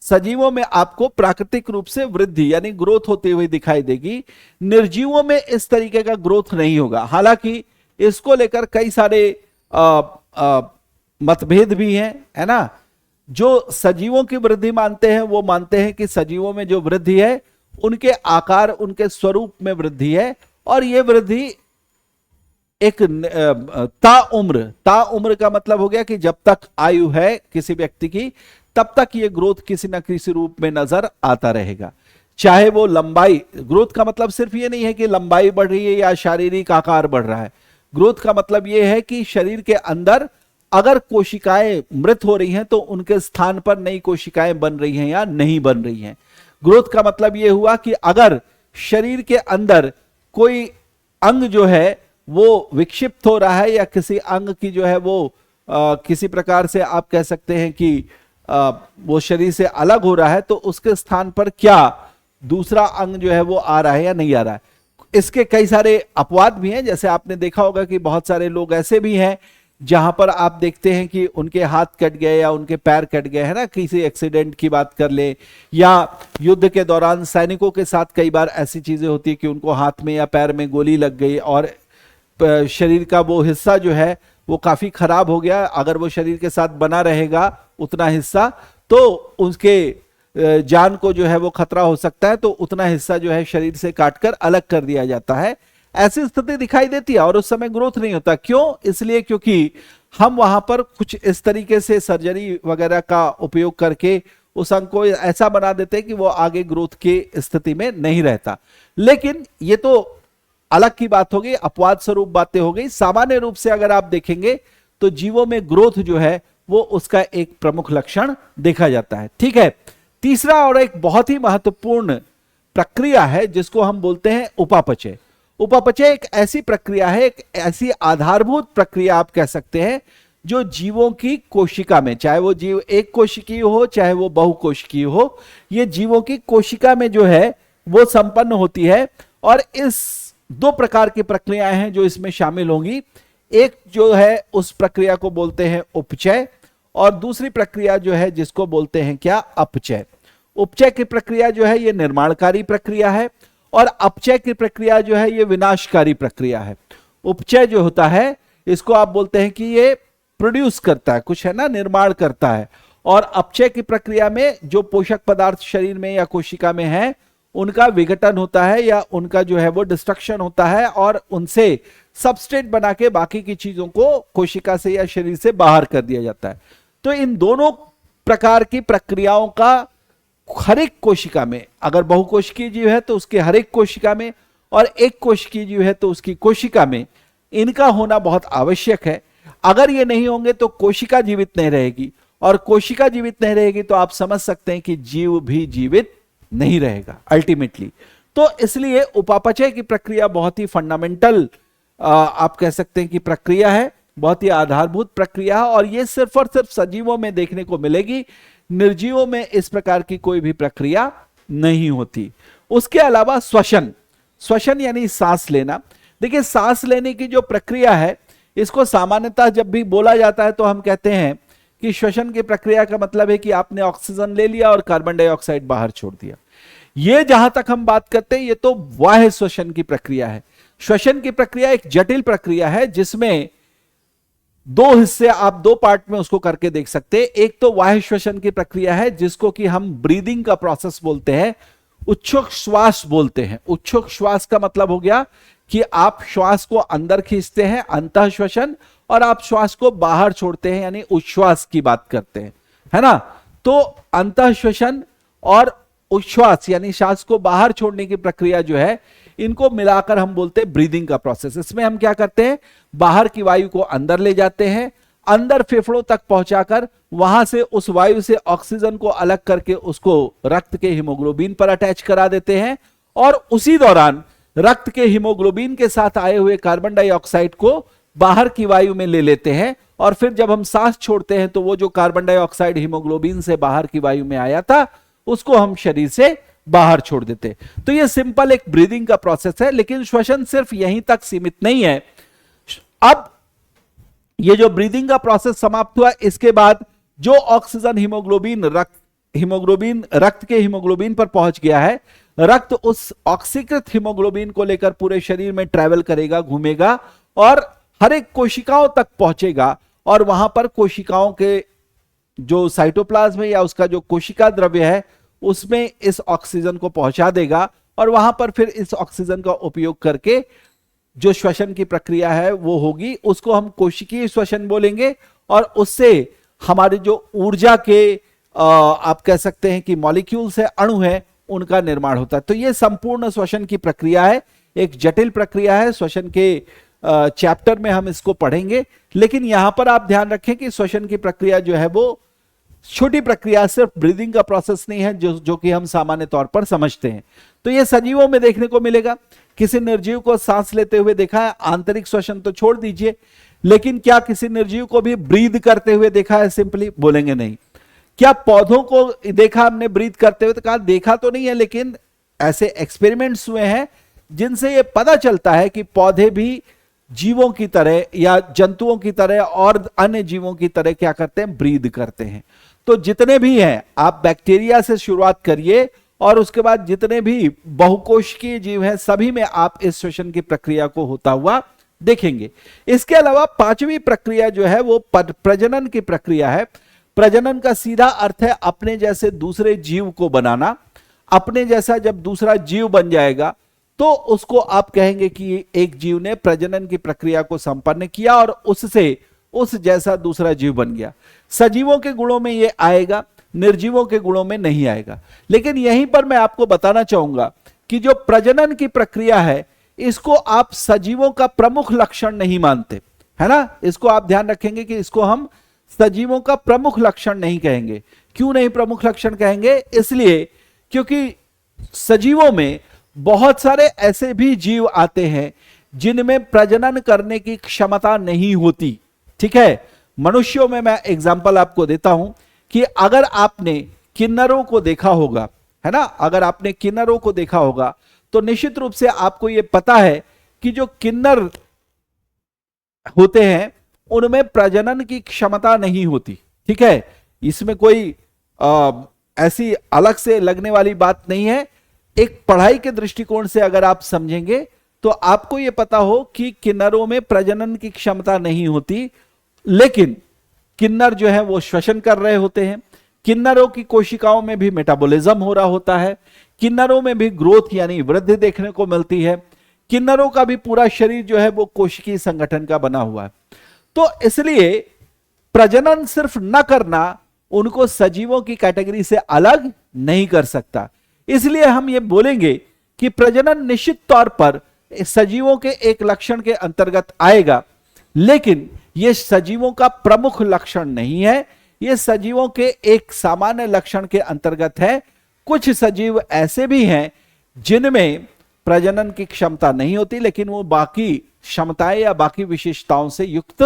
सजीवों में आपको प्राकृतिक रूप से वृद्धि यानी ग्रोथ होती हुई दिखाई देगी। निर्जीवों में इस तरीके का ग्रोथ नहीं होगा। हालांकि इसको लेकर कई सारे मतभेद भी हैं, है ना। जो सजीवों की वृद्धि मानते हैं वो मानते हैं कि सजीवों में जो वृद्धि है उनके आकार, उनके स्वरूप में वृद्धि है, और ये वृद्धि एक ताउम्र का मतलब हो गया कि जब तक आयु है किसी व्यक्ति की तब तक ये ग्रोथ किसी ना किसी रूप में नजर आता रहेगा। चाहे वो लंबाई, ग्रोथ का मतलब सिर्फ ये नहीं है कि लंबाई बढ़ रही है या शारीरिक आकार बढ़ रहा है। ग्रोथ का मतलब ये है कि शरीर के अंदर अगर कोशिकाएं मृत हो रही हैं तो उनके स्थान पर नई कोशिकाएं बन रही हैं या नहीं बन रही हैं। ग्रोथ का मतलब यह हुआ कि अगर शरीर के अंदर कोई अंग जो है वो विक्षिप्त हो रहा है या किसी अंग की जो है वो किसी प्रकार से आप कह सकते हैं कि वो शरीर से अलग हो रहा है, तो उसके स्थान पर क्या दूसरा अंग जो है वो आ रहा है या नहीं आ रहा है। इसके कई सारे अपवाद भी हैं। जैसे आपने देखा होगा कि बहुत सारे लोग ऐसे भी हैं जहां पर आप देखते हैं कि उनके हाथ कट गए या उनके पैर कट गए, है ना। किसी एक्सीडेंट की बात कर ले, या युद्ध के दौरान सैनिकों के साथ कई बार ऐसी चीजें होती है कि उनको हाथ में या पैर में गोली लग गई और शरीर का वो हिस्सा जो है वो काफी खराब हो गया। अगर वो शरीर के साथ बना रहेगा उतना हिस्सा तो उसके जान को जो है वो खतरा हो सकता है, तो उतना हिस्सा जो है शरीर से काटकर अलग कर दिया जाता है। ऐसी स्थिति दिखाई देती है और उस समय ग्रोथ नहीं होता। क्यों? इसलिए क्योंकि हम वहां पर कुछ इस तरीके से सर्जरी वगैरह का उपयोग करके उस अंग को ऐसा बना देते हैं कि वो आगे ग्रोथ की स्थिति में नहीं रहता। लेकिन ये तो अलग की बात हो गई, अपवाद स्वरूप बातें हो गई। सामान्य रूप से अगर आप देखेंगे तो जीवों में ग्रोथ जो है वो उसका एक प्रमुख लक्षण देखा जाता है। ठीक है। तीसरा और एक बहुत ही महत्वपूर्ण प्रक्रिया है जिसको हम बोलते हैं उपापचय। उपापचय एक ऐसी प्रक्रिया है, एक ऐसी आधारभूत प्रक्रिया आप कह सकते हैं जो जीवों की कोशिका में, चाहे वो जीव एक कोशिकीय हो चाहे वो बहुकोशिकीय हो, ये जीवों की कोशिका में जो है वो संपन्न होती है। और इस दो प्रकार की प्रक्रियाएं हैं जो इसमें शामिल होंगी। एक जो है उस प्रक्रिया को बोलते हैं उपचय, और दूसरी प्रक्रिया जो है जिसको बोलते हैं क्या, अपचय। उपचय की प्रक्रिया जो है ये निर्माणकारी प्रक्रिया है और अपचय की प्रक्रिया जो है ये विनाशकारी प्रक्रिया है। उपचय जो होता है इसको आप बोलते हैं कि ये प्रोड्यूस करता है कुछ, है ना, निर्माण करता है। और अपचय की प्रक्रिया में जो पोषक पदार्थ शरीर में या कोशिका में है उनका विघटन होता है या उनका जो है वो डिस्ट्रक्शन होता है और उनसे सबस्ट्रेट बना के बाकी की चीजों को कोशिका से या शरीर से बाहर कर दिया जाता है। तो इन दोनों प्रकार की प्रक्रियाओं का हर एक कोशिका में, अगर बहुकोशिकीय जीव है तो उसके हर एक कोशिका में, और एक कोशिकीय जीव है तो उसकी कोशिका में, इनका होना बहुत आवश्यक है। अगर ये नहीं होंगे तो कोशिका जीवित नहीं रहेगी, और कोशिका जीवित नहीं रहेगी तो आप समझ सकते हैं कि जीव भी जीवित नहीं रहेगा अल्टीमेटली। तो इसलिए उपापचय की प्रक्रिया बहुत ही फंडामेंटल आप कह सकते हैं कि प्रक्रिया है, बहुत ही आधारभूत प्रक्रिया है, और यह सिर्फ और सिर्फ सजीवों में देखने को मिलेगी। निर्जीवों में इस प्रकार की कोई भी प्रक्रिया नहीं होती। उसके अलावा श्वसन, श्वसन यानी सांस लेना। देखिए, सांस लेने की जो प्रक्रिया है इसको सामान्यतः जब भी बोला जाता है तो हम कहते हैं कि श्वसन की प्रक्रिया का मतलब है कि आपने ऑक्सीजन ले लिया और कार्बन डाइऑक्साइड बाहर छोड़ दिया। ये जहां तक हम बात करते हैं ये तो बाह्य श्वसन की प्रक्रिया है। श्वसन की प्रक्रिया एक जटिल प्रक्रिया है जिसमें दो हिस्से, आप दो पार्ट में उसको करके देख सकते हैं। एक तो बाह्य श्वसन की प्रक्रिया है जिसको कि हम ब्रीदिंग का प्रोसेस बोलते हैं, उच्छ्वास श्वास बोलते हैं। उच्छ्वास श्वास का मतलब हो गया कि आप श्वास को अंदर खींचते हैं, अंतः श्वसन, और आप श्वास को बाहर छोड़ते हैं, यानी उच्छ्वास की बात करते हैं, है ना। तो अंतः श्वसन और उच्छ्वास यानी श्वास को बाहर छोड़ने की प्रक्रिया जो है, इनको मिलाकर हम बोलते हैं ब्रीदिंग का प्रोसेस। इसमें हम क्या करते हैं, बाहर की वायु को अंदर ले जाते हैं, अंदर फेफड़ों तक पहुंचाकर वहां से उस वायु से ऑक्सीजन को अलग करके उसको रक्त के हीमोग्लोबिन पर अटैच करा देते हैं, और उसी दौरान रक्त के हीमोग्लोबिन के साथ आए हुए कार्बन डाइऑक्साइड को बाहर की वायु में ले लेते हैं। और फिर जब हम सांस छोड़ते हैं तो वो जो कार्बन डाइऑक्साइड हीमोग्लोबिन से बाहर की वायु में आया था उसको हम शरीर से बाहर छोड़ देते। तो ये सिंपल एक ब्रीदिंग का प्रोसेस है, लेकिन श्वसन सिर्फ यहीं तक सीमित नहीं है। अब ये जो ब्रीदिंग का प्रोसेस समाप्त हुआ, इसके बाद जो ऑक्सीजन हीमोग्लोबिन रक्त के हीमोग्लोबिन पर पहुंच गया है, रक्त उस ऑक्सीकृत हीमोग्लोबिन को लेकर पूरे शरीर में ट्रैवल करेगा, घूमेगा और हर एक कोशिकाओं तक पहुंचेगा, और वहां पर कोशिकाओं के जो साइटोप्लाज्म है या उसका जो कोशिका द्रव्य है उसमें इस ऑक्सीजन को पहुंचा देगा, और वहां पर फिर इस ऑक्सीजन का उपयोग करके जो श्वसन की प्रक्रिया है वो होगी, उसको हम कोशिकीय श्वसन बोलेंगे। और उससे हमारे जो ऊर्जा के आप कह सकते हैं कि मॉलिक्यूल्स है, अणु है, उनका निर्माण होता है। तो ये संपूर्ण श्वसन की प्रक्रिया है, एक जटिल प्रक्रिया है। श्वसन के चैप्टर में हम इसको पढ़ेंगे, लेकिन यहां पर आप ध्यान रखें कि श्वसन की प्रक्रिया जो है वो छोटी प्रक्रिया, सिर्फ ब्रीदिंग का प्रोसेस नहीं है जो कि हम सामान्य तौर पर समझते हैं। तो ये सजीवों में देखने को मिलेगा। किसी निर्जीव को सांस लेते हुए देखा है, आंतरिक श्वसन तो छोड़ दीजिए, लेकिन क्या किसी निर्जीव को भी ब्रीद करते हुए देखा है? सिंपली बोलेंगे नहीं। क्या पौधों को देखा हमने ब्रीद करते हुए? तो कहा देखा तो नहीं है, लेकिन ऐसे एक्सपेरिमेंट्स हुए हैं जिनसे यह पता चलता है कि पौधे भी जीवों की तरह या जंतुओं की तरह और अन्य जीवों की तरह क्या करते हैं? ब्रीद करते हैं। तो जितने भी हैं, आप बैक्टीरिया से शुरुआत करिए और उसके बाद जितने भी बहुकोशिकीय जीव हैं सभी में आप इस श्वसन की प्रक्रिया को होता हुआ देखेंगे। इसके अलावा पांचवी प्रक्रिया जो है वो प्रजनन की प्रक्रिया है। प्रजनन का सीधा अर्थ है अपने जैसे दूसरे जीव को बनाना। अपने जैसा जब दूसरा जीव बन जाएगा तो उसको आप कहेंगे कि एक जीव ने प्रजनन की प्रक्रिया को संपन्न किया और उससे उस जैसा दूसरा जीव बन गया। सजीवों के गुणों में यह आएगा, निर्जीवों के गुणों में नहीं आएगा। लेकिन यहीं पर मैं आपको बताना चाहूंगा कि जो प्रजनन की प्रक्रिया है इसको आप सजीवों का प्रमुख लक्षण नहीं मानते, है ना। इसको आप ध्यान रखेंगे कि इसको हम सजीवों का प्रमुख लक्षण नहीं कहेंगे। क्यों नहीं प्रमुख लक्षण कहेंगे? इसलिए क्योंकि सजीवों में बहुत सारे ऐसे भी जीव आते हैं जिनमें प्रजनन करने की क्षमता नहीं होती। ठीक है, मनुष्यों में मैं एग्जांपल आपको देता हूं कि अगर आपने किन्नरों को देखा होगा, है ना, अगर आपने किन्नरों को देखा होगा तो निश्चित रूप से आपको यह पता है कि जो किन्नर होते हैं उनमें प्रजनन की क्षमता नहीं होती। ठीक है, इसमें कोई ऐसी अलग से लगने वाली बात नहीं है। एक पढ़ाई के दृष्टिकोण से अगर आप समझेंगे तो आपको यह पता हो कि किन्नरों में प्रजनन की क्षमता नहीं होती, लेकिन किन्नर जो है वो श्वसन कर रहे होते हैं। किन्नरों की कोशिकाओं में भी मेटाबॉलिज्म हो रहा होता है। किन्नरों में भी ग्रोथ यानी वृद्धि देखने को मिलती है। किन्नरों का भी पूरा शरीर जो है वो कोशिकीय संगठन का बना हुआ है। तो इसलिए प्रजनन सिर्फ न करना उनको सजीवों की कैटेगरी से अलग नहीं कर सकता। इसलिए हम ये बोलेंगे कि प्रजनन निश्चित तौर पर सजीवों के एक लक्षण के अंतर्गत आएगा, लेकिन यह सजीवों का प्रमुख लक्षण नहीं है। यह सजीवों के एक सामान्य लक्षण के अंतर्गत है। कुछ सजीव ऐसे भी हैं जिनमें प्रजनन की क्षमता नहीं होती, लेकिन वो बाकी क्षमताएं या बाकी विशेषताओं से युक्त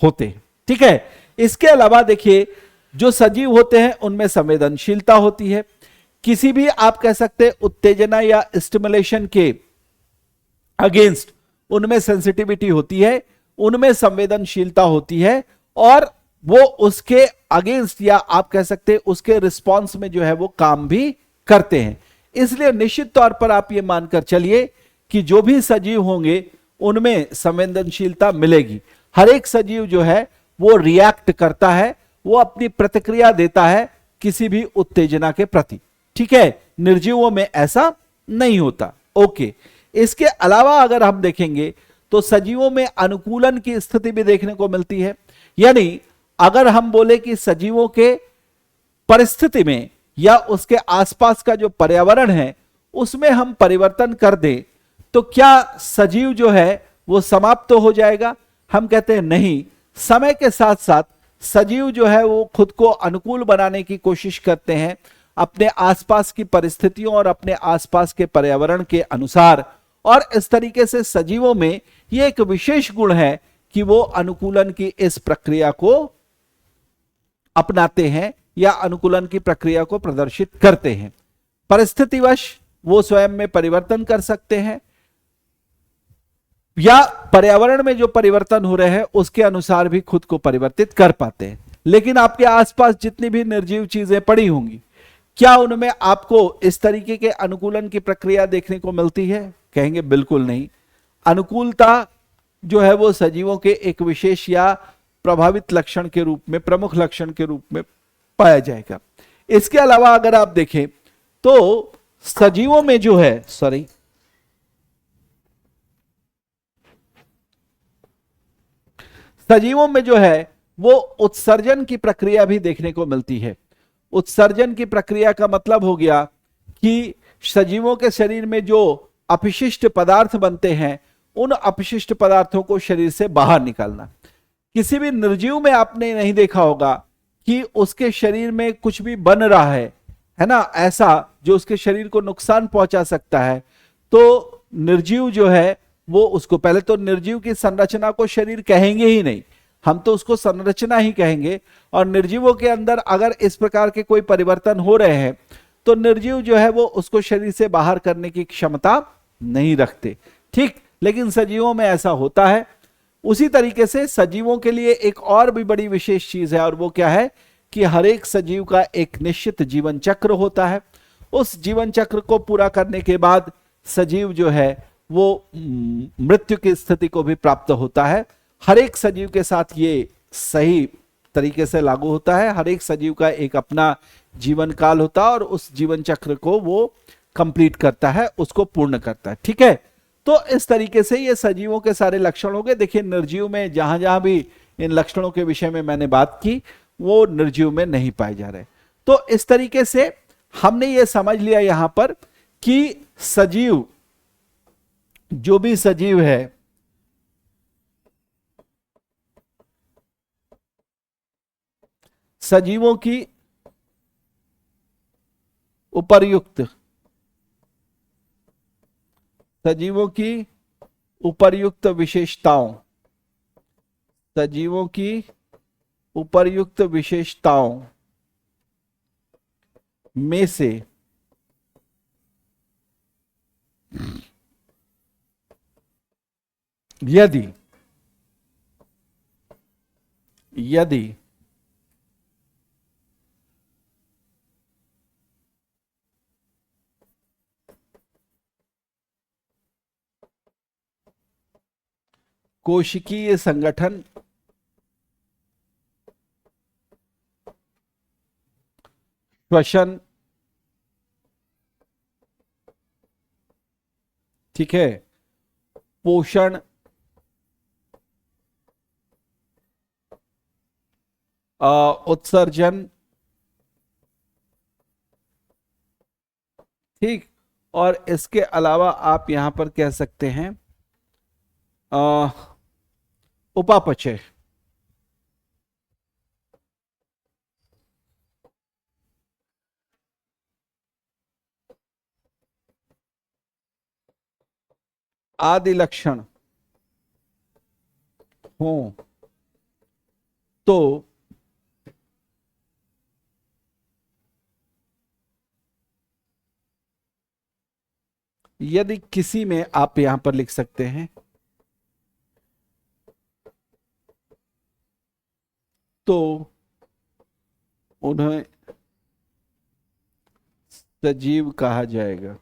होते हैं। ठीक है, इसके अलावा देखिए जो सजीव होते हैं उनमें संवेदनशीलता होती है। किसी भी आप कह सकते हैं उत्तेजना या स्टिमुलेशन के अगेंस्ट उनमें सेंसिटिविटी होती है, उनमें संवेदनशीलता होती है, और वो उसके अगेंस्ट या आप कह सकते हैं उसके रिस्पॉन्स में जो है वो काम भी करते हैं। इसलिए निश्चित तौर पर आप ये मानकर चलिए कि जो भी सजीव होंगे उनमें संवेदनशीलता मिलेगी। हर एक सजीव जो है वो रिएक्ट करता है, वो अपनी प्रतिक्रिया देता है किसी भी उत्तेजना के प्रति। ठीक है, निर्जीवों में ऐसा नहीं होता। ओके, इसके अलावा अगर हम देखेंगे तो सजीवों में अनुकूलन की स्थिति भी देखने को मिलती है। यानी अगर हम बोले कि सजीवों के परिस्थिति में या उसके आसपास का जो पर्यावरण है उसमें हम परिवर्तन कर दें तो क्या सजीव जो है वो समाप्त तो हो जाएगा? हम कहते हैं नहीं। समय के साथ साथ सजीव जो है वो खुद को अनुकूल बनाने की कोशिश करते हैं अपने आसपास की परिस्थितियों और अपने आसपास के पर्यावरण के अनुसार, और इस तरीके से सजीवों में यह एक विशेष गुण है कि वो अनुकूलन की इस प्रक्रिया को अपनाते हैं या अनुकूलन की प्रक्रिया को प्रदर्शित करते हैं। परिस्थितिवश वो स्वयं में परिवर्तन कर सकते हैं या पर्यावरण में जो परिवर्तन हो रहे हैं उसके अनुसार भी खुद को परिवर्तित कर पाते हैं। लेकिन आपके आसपास जितनी भी निर्जीव चीजें पड़ी होंगी, क्या उनमें आपको इस तरीके के अनुकूलन की प्रक्रिया देखने को मिलती है? कहेंगे बिल्कुल नहीं। अनुकूलता जो है वो सजीवों के एक विशेष या प्रभावित लक्षण के रूप में, प्रमुख लक्षण के रूप में पाया जाएगा। इसके अलावा अगर आप देखें तो सजीवों में जो है, सजीवों में जो है वो उत्सर्जन की प्रक्रिया भी देखने को मिलती है। उत्सर्जन की प्रक्रिया का मतलब हो गया कि सजीवों के शरीर में जो अपशिष्ट पदार्थ बनते हैं, उन अपशिष्ट पदार्थों को शरीर से बाहर निकालना। किसी भी निर्जीव में आपने नहीं देखा होगा कि उसके शरीर में कुछ भी बन रहा है ना, ऐसा जो उसके शरीर को नुकसान पहुंचा सकता है। तो निर्जीव जो है वो उसको, पहले तो निर्जीव की संरचना को शरीर कहेंगे ही नहीं, हम तो उसको संरचना ही कहेंगे। और निर्जीवों के अंदर अगर इस प्रकार के कोई परिवर्तन हो रहे हैं तो निर्जीव जो है वो उसको शरीर से बाहर करने की क्षमता नहीं रखते, ठीक। लेकिन सजीवों में ऐसा होता है। उसी तरीके से सजीवों के लिए एक और भी बड़ी विशेष चीज है, और वो क्या है कि हर एक सजीव का एक निश्चित जीवन चक्र होता है। उस जीवन चक्र को पूरा करने के बाद सजीव जो है वो मृत्यु की स्थिति को भी प्राप्त होता है। हर एक सजीव के साथ ये सही तरीके से लागू होता है। हर एक सजीव का एक अपना जीवन काल होता है और उस जीवन चक्र को वो कंप्लीट करता है, उसको पूर्ण करता है, ठीक है। तो इस तरीके से ये सजीवों के सारे लक्षण हो गए। देखिए निर्जीव में जहां जहां भी इन लक्षणों के विषय में मैंने बात की, वो निर्जीव में नहीं पाए जा रहे। तो इस तरीके से हमने ये समझ लिया यहां पर कि सजीव, जो भी सजीव है, सजीवों की उपर्युक्त, सजीवों की उपर्युक्त विशेषताओं, सजीवों की उपर्युक्त विशेषताओं में से यदि कोशिकीय संगठन श्वसन, ठीक है, पोषण, उत्सर्जन, ठीक, और इसके अलावा आप यहां पर कह सकते हैं उपापचय, आदि लक्षण हो तो यदि किसी में, आप यहां पर लिख सकते हैं, तो उन्हें सजीव कहा जाएगा।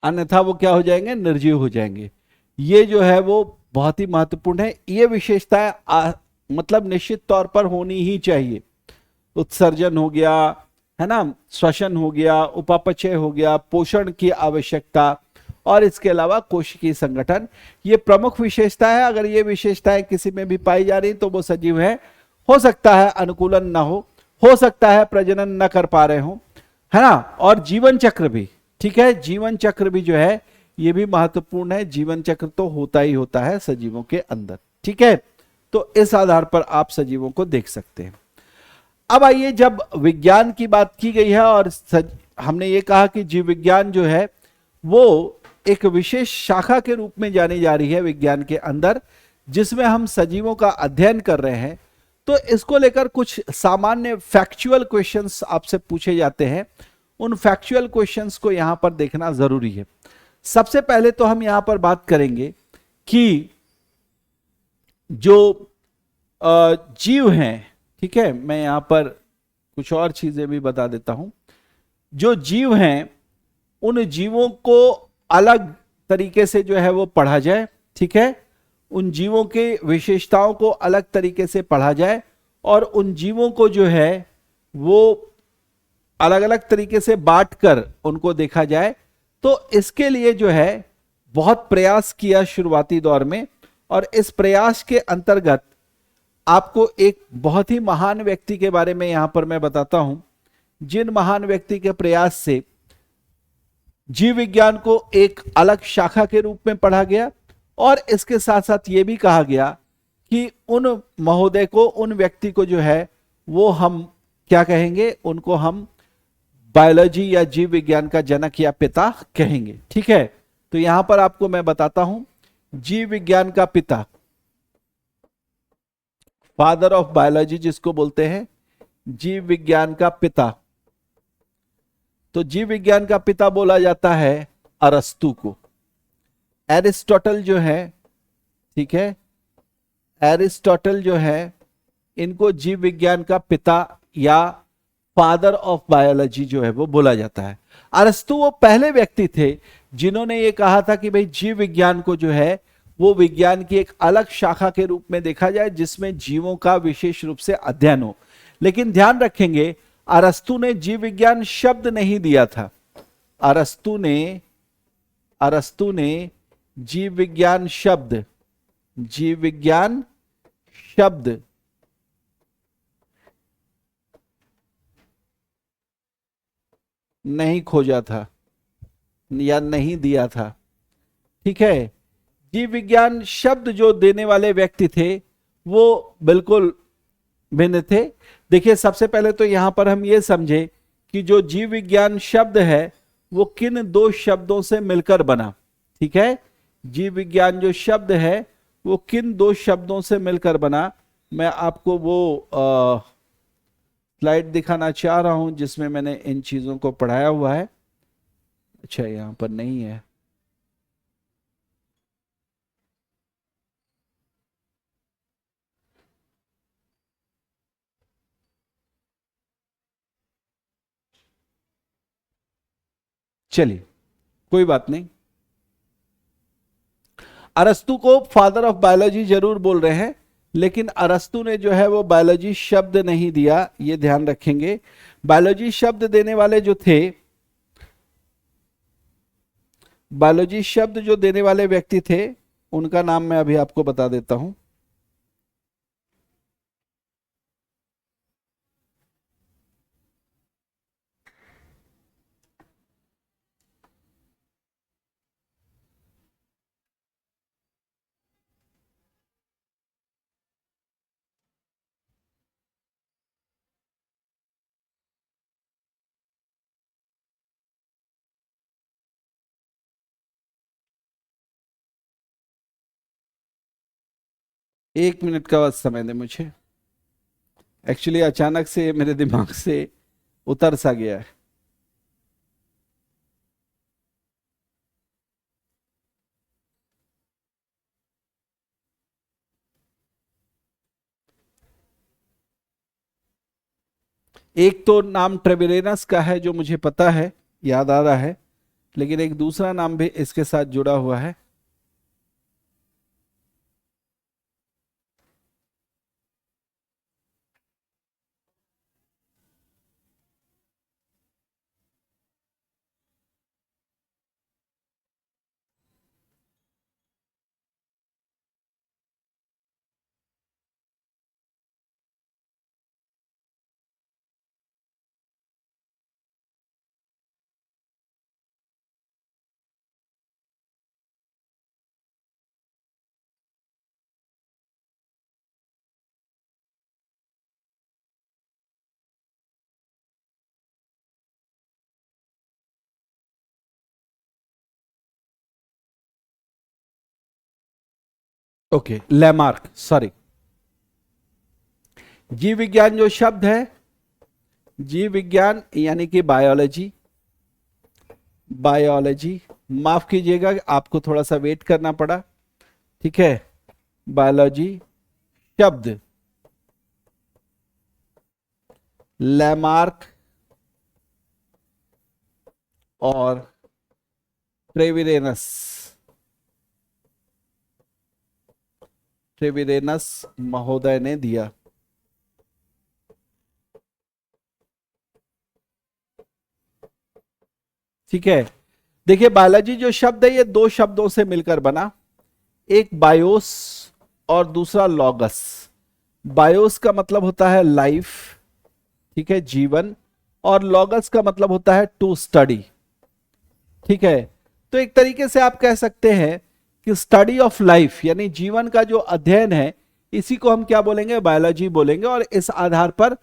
अन्यथा वो क्या हो जाएंगे? निर्जीव हो जाएंगे। ये जो है वो बहुत ही महत्वपूर्ण है। ये विशेषताएं मतलब निश्चित तौर पर होनी ही चाहिए। उत्सर्जन हो गया, है ना, श्वसन हो गया, उपापचय हो गया, पोषण की आवश्यकता, और इसके अलावा कोशिकीय संगठन, ये प्रमुख विशेषता है। अगर ये विशेषताएं किसी में भी पाई जा रही तो वो सजीव है। हो सकता है अनुकूलन ना हो सकता है प्रजनन न कर पा रहे हो, है ना। और जीवन चक्र भी, ठीक है, जीवन चक्र भी जो है ये भी महत्वपूर्ण है। जीवन चक्र तो होता ही होता है सजीवों के अंदर, ठीक है। तो इस आधार पर आप सजीवों को देख सकते हैं। अब आइए, जब विज्ञान की बात की गई है और हमने ये कहा कि जीव विज्ञान जो है वो एक विशेष शाखा के रूप में जानी जा रही है विज्ञान के अंदर, जिसमें हम सजीवों का अध्ययन कर रहे हैं। तो इसको लेकर कुछ सामान्य फैक्चुअल क्वेश्चंस आपसे पूछे जाते हैं। उन फैक्चुअल क्वेश्चंस को यहां पर देखना जरूरी है। सबसे पहले तो हम यहां पर बात करेंगे कि जो जीव हैं, ठीक है, मैं यहां पर कुछ और चीजें भी बता देता हूं। जो जीव हैं उन जीवों को अलग तरीके से जो है वो पढ़ा जाए, ठीक है, उन जीवों के विशेषताओं को अलग तरीके से पढ़ा जाए और उन जीवों को जो है वो अलग अलग तरीके से बांट कर उनको देखा जाए। तो इसके लिए जो है बहुत प्रयास किया शुरुआती दौर में, और इस प्रयास के अंतर्गत आपको एक बहुत ही महान व्यक्ति के बारे में यहां पर मैं बताता हूं, जिन महान व्यक्ति के प्रयास से जीव विज्ञान को एक अलग शाखा के रूप में पढ़ा गया, और इसके साथ साथ यह भी कहा गया कि उन महोदय को, उन व्यक्ति को जो है वो हम क्या कहेंगे, उनको हम बायोलॉजी या जीव विज्ञान का जनक या पिता कहेंगे, ठीक है। तो यहां पर आपको मैं बताता हूं, जीव विज्ञान का पिता, फादर ऑफ बायोलॉजी जिसको बोलते हैं, जीव विज्ञान का पिता, तो जीव विज्ञान का पिता बोला जाता है अरस्तु को। एरिस्टोटल जो है, ठीक है, एरिस्टोटल जो है, इनको जीव विज्ञान का पिता या फादर ऑफ बायोलॉजी जो है वो बोला जाता है। अरस्तु वो पहले व्यक्ति थे जिन्होंने ये कहा था कि भाई जीव विज्ञान को जो है वो विज्ञान की एक अलग शाखा के रूप में देखा जाए, जिसमें जीवों का विशेष रूप से अध्ययन हो। लेकिन ध्यान रखेंगे, अरस्तु ने जीव विज्ञान शब्द नहीं दिया था। अरस्तु ने जीव विज्ञान शब्द नहीं खोजा था या नहीं दिया था, ठीक है। जीव विज्ञान शब्द जो देने वाले व्यक्ति थे वो बिल्कुल भिन्न थे। देखिए, सबसे पहले तो यहां पर हम ये समझे कि जो जीव विज्ञान शब्द है वो किन दो शब्दों से मिलकर बना, ठीक है। जीव विज्ञान जो शब्द है वो किन दो शब्दों से मिलकर बना। मैं आपको वो स्लाइड दिखाना चाह रहा हूं जिसमें मैंने इन चीजों को पढ़ाया हुआ है। अच्छा, यहां पर नहीं है। चलिए, कोई बात नहीं। अरस्तु को फादर ऑफ बायोलॉजी जरूर बोल रहे हैं, लेकिन अरस्तु ने जो है वो बायोलॉजी शब्द नहीं दिया, ये ध्यान रखेंगे। बायोलॉजी शब्द देने वाले जो थे, बायोलॉजी शब्द जो देने वाले व्यक्ति थे, उनका नाम मैं अभी आपको बता देता हूं। एक मिनट का बस समय दे मुझे, एक्चुअली अचानक से मेरे दिमाग से उतर सा गया है। एक तो नाम ट्रेविलेनस का है जो मुझे पता है, याद आ रहा है, लेकिन एक दूसरा नाम भी इसके साथ जुड़ा हुआ है। Okay, Lamarck, sorry. जीव विज्ञान जो शब्द है, जीव विज्ञान यानी कि बायोलॉजी, बायोलॉजी, माफ कीजिएगा आपको थोड़ा सा वेट करना पड़ा, ठीक है। बायोलॉजी शब्द लैमार्क और ट्रेविरेनस, ट्रेविरेनस महोदय ने दिया। ठीक है, देखिए बायोलॉजी जो शब्द है ये दो शब्दों से मिलकर बना, एक बायोस और दूसरा लॉगस। बायोस का मतलब होता है लाइफ, ठीक है, जीवन, और लॉगस का मतलब होता है टू स्टडी, ठीक है। तो एक तरीके से आप कह सकते हैं कि स्टडी ऑफ लाइफ यानी जीवन का जो अध्ययन है, इसी को हम क्या बोलेंगे, बायोलॉजी बोलेंगे। और इस आधार पर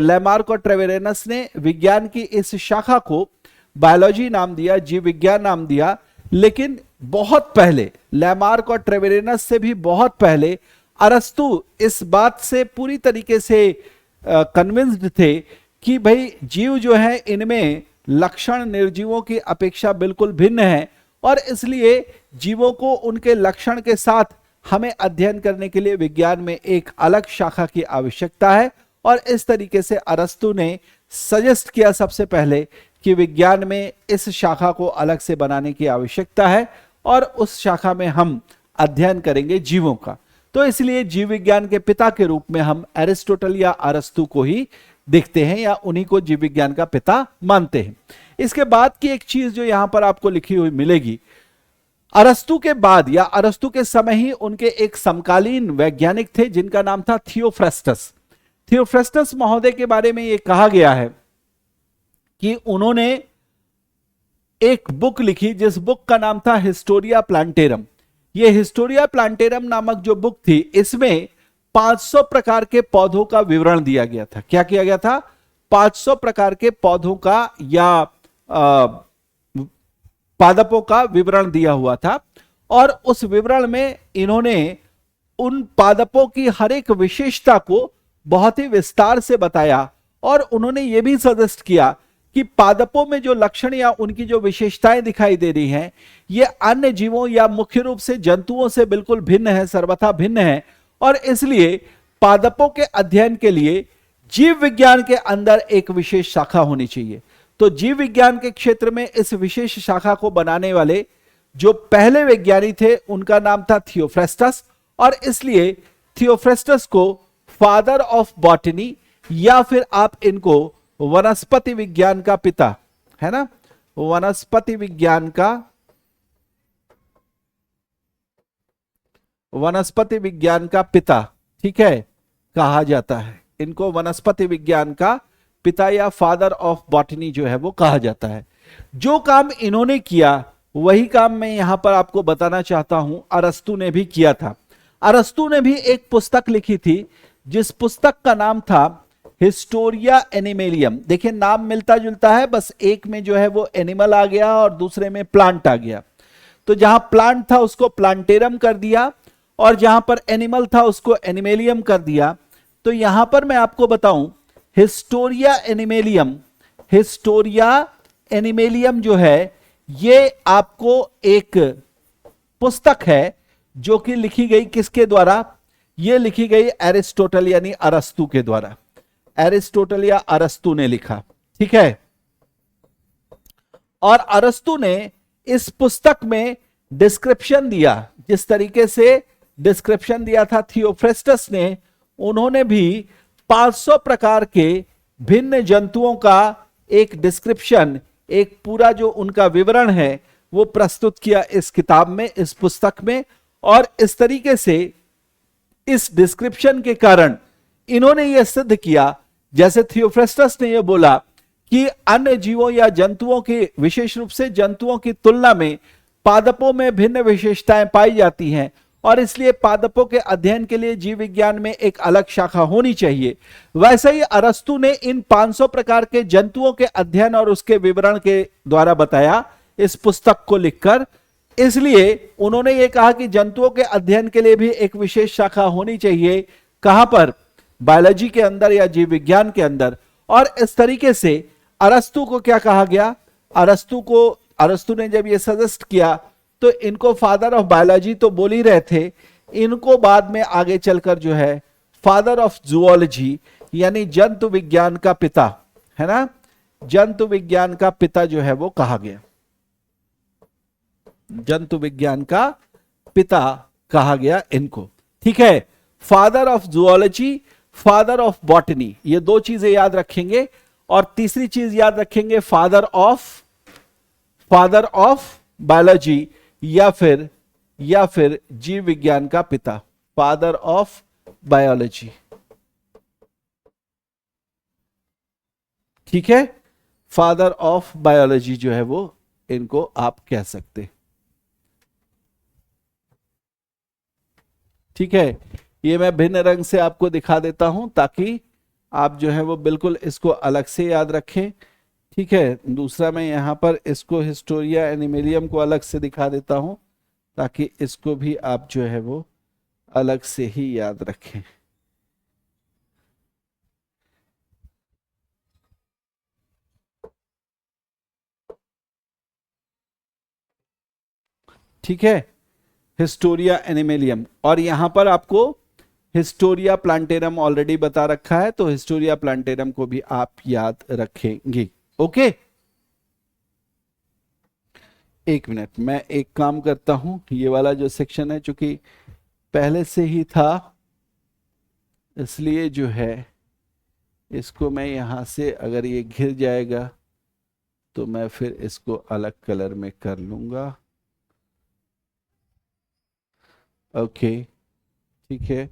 लैमार्क और ट्रेविरेनस ने विज्ञान की इस शाखा को बायोलॉजी नाम दिया, जीव विज्ञान नाम दिया। लेकिन बहुत पहले, लैमार्क और ट्रेविरेनस से भी बहुत पहले, अरस्तु इस बात से पूरी तरीके से कन्विंस्ड थे कि भाई जीव जो है इनमें लक्षण निर्जीवों की अपेक्षा बिल्कुल भिन्न है, और इसलिए जीवों को उनके लक्षण के साथ हमें अध्ययन करने के लिए विज्ञान में एक अलग शाखा की आवश्यकता है। और इस तरीके से अरस्तु ने सजेस्ट किया सबसे पहले कि विज्ञान में इस शाखा को अलग से बनाने की आवश्यकता है, और उस शाखा में हम अध्ययन करेंगे जीवों का। तो इसलिए जीव विज्ञान के पिता के रूप में हम एरिस्टोटल या अरस्तु को ही देखते हैं, या उन्हीं को जीव विज्ञान का पिता मानते हैं। इसके बाद की एक चीज जो यहां पर आपको लिखी हुई मिलेगी, अरस्तु के बाद या अरस्तु के समय ही उनके एक समकालीन वैज्ञानिक थे जिनका नाम था थियोफ्रेस्टस। थियोफ्रेस्टस महोदय के बारे में यह कहा गया है कि उन्होंने एक बुक लिखी जिस बुक का नाम था हिस्टोरिया प्लांटेरम। यह हिस्टोरिया प्लांटेरम नामक जो बुक थी, इसमें 500 प्रकार के पौधों का विवरण दिया गया था। क्या किया गया था? 500 प्रकार के पौधों का या पादपों का विवरण दिया हुआ था, और उस विवरण में इन्होंने उन पादपों की हर एक विशेषता को बहुत ही विस्तार से बताया। और उन्होंने यह भी सजेस्ट किया कि पादपों में जो लक्षण या उनकी जो विशेषताएं दिखाई दे रही हैं, ये अन्य जीवों या मुख्य रूप से जंतुओं से बिल्कुल भिन्न है, सर्वथा भिन्न है। और इसलिए पादपों के अध्ययन के लिए जीव विज्ञान के अंदर एक विशेष शाखा होनी चाहिए। तो जीव विज्ञान के क्षेत्र में इस विशेष शाखा को बनाने वाले जो पहले वैज्ञानिक थे उनका नाम था थियोफ्रेस्टस, और इसलिए थियोफ्रेस्टस को फादर ऑफ बॉटनी या फिर आप इनको वनस्पति विज्ञान का पिता, है ना, वनस्पति विज्ञान का, वनस्पति विज्ञान का पिता, ठीक है, कहा जाता है। इनको वनस्पति विज्ञान का पिता या फादर ऑफ बॉटनी जो है वो कहा जाता है। जो काम इन्होंने किया वही काम मैं यहां पर आपको बताना चाहता हूं अरस्तु ने भी किया था। अरस्तु ने भी एक पुस्तक लिखी थी जिस पुस्तक का नाम था हिस्टोरिया एनिमेलियम। देखिए नाम मिलता जुलता है, बस एक में जो है वो एनिमल आ गया और दूसरे में प्लांट आ गया। तो जहां प्लांट था उसको प्लांटेरम कर दिया, और जहां पर एनिमल था उसको एनिमेलियम कर दिया। तो यहां पर मैं आपको बताऊं हिस्टोरिया एनिमेलियम, हिस्टोरिया एनिमेलियम जो है ये आपको एक पुस्तक है जो कि लिखी गई किसके द्वारा? ये लिखी गई एरिस्टोटल यानी अरस्तु के द्वारा। एरिस्टोटल या अरस्तु ने लिखा, ठीक है। और अरस्तु ने इस पुस्तक में डिस्क्रिप्शन दिया, जिस तरीके से डिस्क्रिप्शन दिया था थियोफ्रेस्टस ने, उन्होंने भी 500 प्रकार के भिन्न जंतुओं का एक डिस्क्रिप्शन, एक पूरा जो उनका विवरण है वो प्रस्तुत किया इस किताब में, इस पुस्तक में। और इस तरीके से इस डिस्क्रिप्शन के कारण इन्होंने यह सिद्ध किया, जैसे थियोफ्रेस्टस ने यह बोला कि अन्य जीवों या जंतुओं की, विशेष रूप से जंतुओं की तुलना में पादपों में भिन्न विशेषताएं पाई जाती हैं, और इसलिए पादपों के अध्ययन के लिए जीव विज्ञान में एक अलग शाखा होनी चाहिए। वैसे ही अरस्तु ने इन 500 प्रकार के जंतुओं के अध्ययन और उसके विवरण के द्वारा बताया इस पुस्तक को लिखकर इसलिए उन्होंने ये कहा कि जंतुओं के अध्ययन के लिए भी एक विशेष शाखा होनी चाहिए। कहां पर? बायोलॉजी के अंदर या जीव विज्ञान के अंदर। और इस तरीके से अरस्तु को क्या कहा गया? अरस्तु ने जब ये सजेस्ट किया तो इनको फादर ऑफ बायोलॉजी तो बोल ही रहे थे, इनको बाद में आगे चलकर जो है फादर ऑफ जूलॉजी यानी जंतु विज्ञान का पिता, है ना, जंतु विज्ञान का पिता जो है वो कहा गया, जंतु विज्ञान का पिता कहा गया इनको। ठीक है, father of zoology, father of botany, ये दो चीजें याद रखेंगे। और तीसरी चीज याद रखेंगे फादर ऑफ बायोलॉजी या फिर जीव विज्ञान का पिता, फादर ऑफ बायोलॉजी। ठीक है, फादर ऑफ बायोलॉजी जो है वो इनको आप कह सकते। ठीक है, ये मैं भिन्न रंग से आपको दिखा देता हूं ताकि आप जो है वो बिल्कुल इसको अलग से याद रखें। ठीक है, दूसरा मैं यहां पर इसको हिस्टोरिया एनिमेलियम को अलग से दिखा देता हूं ताकि इसको भी आप जो है वो अलग से ही याद रखें। ठीक है, हिस्टोरिया एनिमेलियम, और यहां पर आपको हिस्टोरिया प्लांटेरम ऑलरेडी बता रखा है, तो हिस्टोरिया प्लांटेरम को भी आप याद रखेंगे। ओके, एक मिनट, मैं एक काम करता हूं, ये वाला जो सेक्शन है चूंकि पहले से ही था इसलिए जो है इसको मैं यहां से, अगर ये घिर जाएगा तो मैं फिर इसको अलग कलर में कर लूंगा। ओके, ठीक है,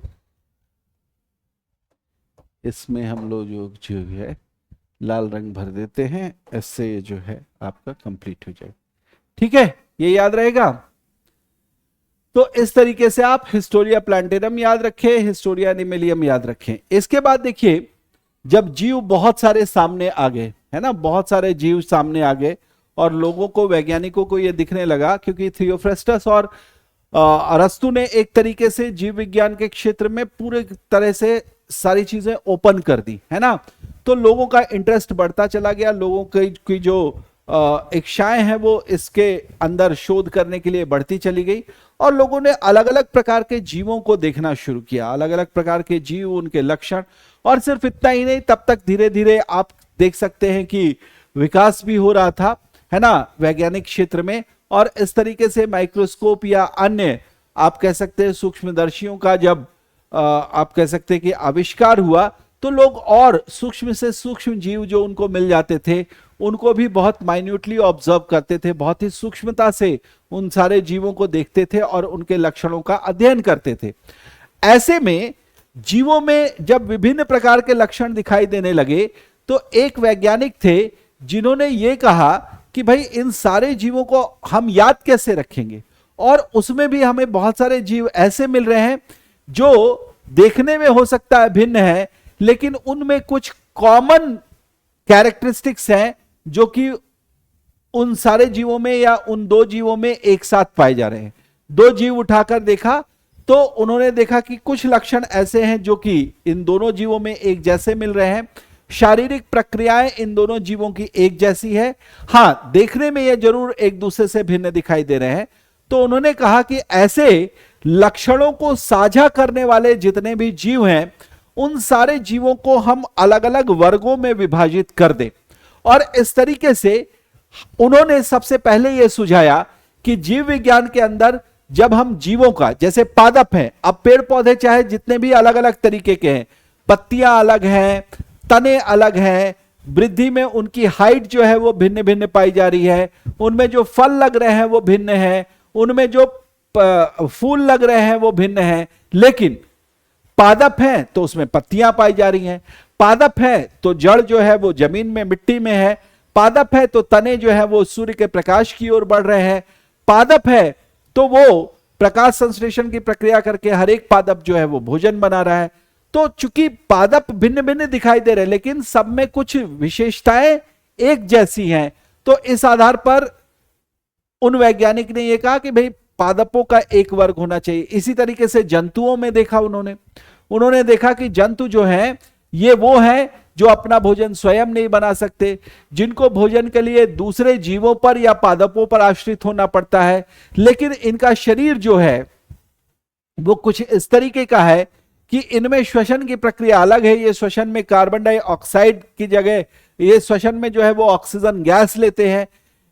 इसमें हम लोग जो है लाल रंग भर देते हैं, इससे ये जो है आपका कंप्लीट हो जाए। ठीक है, ये याद रहेगा। तो इस तरीके से आप हिस्टोरिया प्लांटेरम याद रखें, हिस्टोरिया एनिमेलियम याद रखें। इसके बाद देखिए, जब जीव बहुत सारे सामने आ गए, है ना, बहुत सारे जीव सामने आ गए और लोगों को, वैज्ञानिकों को ये दिखने लगा, क्योंकि थियोफ्रेस्टस और अरस्तु ने एक तरीके से जीव विज्ञान के क्षेत्र में पूरे तरह से सारी चीजें ओपन कर दी, है ना, तो लोगों का इंटरेस्ट बढ़ता चला गया, लोगों की जो इच्छाएं हैं वो इसके अंदर शोध करने के लिए बढ़ती चली गई और लोगों ने अलग अलग प्रकार के जीवों को देखना शुरू किया, अलग अलग प्रकार के जीव, उनके लक्षण। और सिर्फ इतना ही नहीं, तब तक धीरे धीरे आप देख सकते हैं कि विकास भी हो रहा था, है ना, वैज्ञानिक क्षेत्र में। और इस तरीके से माइक्रोस्कोप या अन्य आप कह सकते हैं सूक्ष्मदर्शियों का जब आप कह सकते हैं कि आविष्कार हुआ, तो लोग और सूक्ष्म से सूक्ष्म जीव जो उनको मिल जाते थे उनको भी बहुत माइन्यूटली ऑब्जर्व करते थे, बहुत ही सूक्ष्मता से उन सारे जीवों को देखते थे और उनके लक्षणों का अध्ययन करते थे। ऐसे में जीवों में जब विभिन्न प्रकार के लक्षण दिखाई देने लगे तो एक वैज्ञानिक थे जिन्होंने ये कहा कि भाई इन सारे जीवों को हम याद कैसे रखेंगे, और उसमें भी हमें बहुत सारे जीव ऐसे मिल रहे हैं जो देखने में हो सकता है भिन्न है, लेकिन उनमें कुछ कॉमन कैरेक्टरिस्टिक्स हैं जो कि उन सारे जीवों में या उन दो जीवों में एक साथ पाए जा रहे हैं। दो जीव उठाकर देखा तो उन्होंने देखा कि कुछ लक्षण ऐसे हैं जो कि इन दोनों जीवों में एक जैसे मिल रहे हैं, शारीरिक प्रक्रियाएं इन दोनों जीवों की एक जैसी है, हां देखने में ये जरूर एक दूसरे से भिन्न दिखाई दे रहे हैं। तो उन्होंने कहा कि ऐसे लक्षणों को साझा करने वाले जितने भी जीव हैं उन सारे जीवों को हम अलग अलग वर्गों में विभाजित कर दें। और इस तरीके से उन्होंने सबसे पहले यह सुझाया कि जीव विज्ञान के अंदर जब हम जीवों का, जैसे पादप हैं, अब पेड़ पौधे चाहे जितने भी अलग अलग तरीके के हैं, पत्तियां अलग हैं, तने अलग हैं, वृद्धि में उनकी हाइट जो है वो भिन्न भिन्न पाई जा रही है, उनमें जो फल लग रहे हैं वो भिन्न है, उनमें जो फूल लग रहे हैं वो भिन्न है, लेकिन पादप है तो उसमें पत्तियां पाई जा रही हैं, पादप है तो जड़ जो है वो जमीन में मिट्टी में है, पादप है तो तने जो है वो सूर्य के प्रकाश की ओर बढ़ रहे हैं, पादप है तो वो प्रकाश संश्लेषण की प्रक्रिया करके हर एक पादप जो है वो भोजन बना रहा है। तो चूंकि पादप भिन्न भिन्न दिखाई दे रहे हैं लेकिन सब में कुछ विशेषताएं एक जैसी हैं, तो इस आधार पर उन वैज्ञानिक ने यह कहा कि भाई पादपों का एक वर्ग होना चाहिए। इसी तरीके से जंतुओं में देखा उन्होंने देखा कि जंतु जो है ये वो है जो अपना भोजन स्वयं नहीं बना सकते, जिनको भोजन के लिए दूसरे जीवों पर या पादपों पर आश्रित होना पड़ता है, लेकिन इनका शरीर जो है वो कुछ इस तरीके का है कि इनमें श्वसन की प्रक्रिया अलग है। ये श्वसन में कार्बन डाइऑक्साइड की जगह ये श्वसन में जो है वो ऑक्सीजन गैस लेते हैं।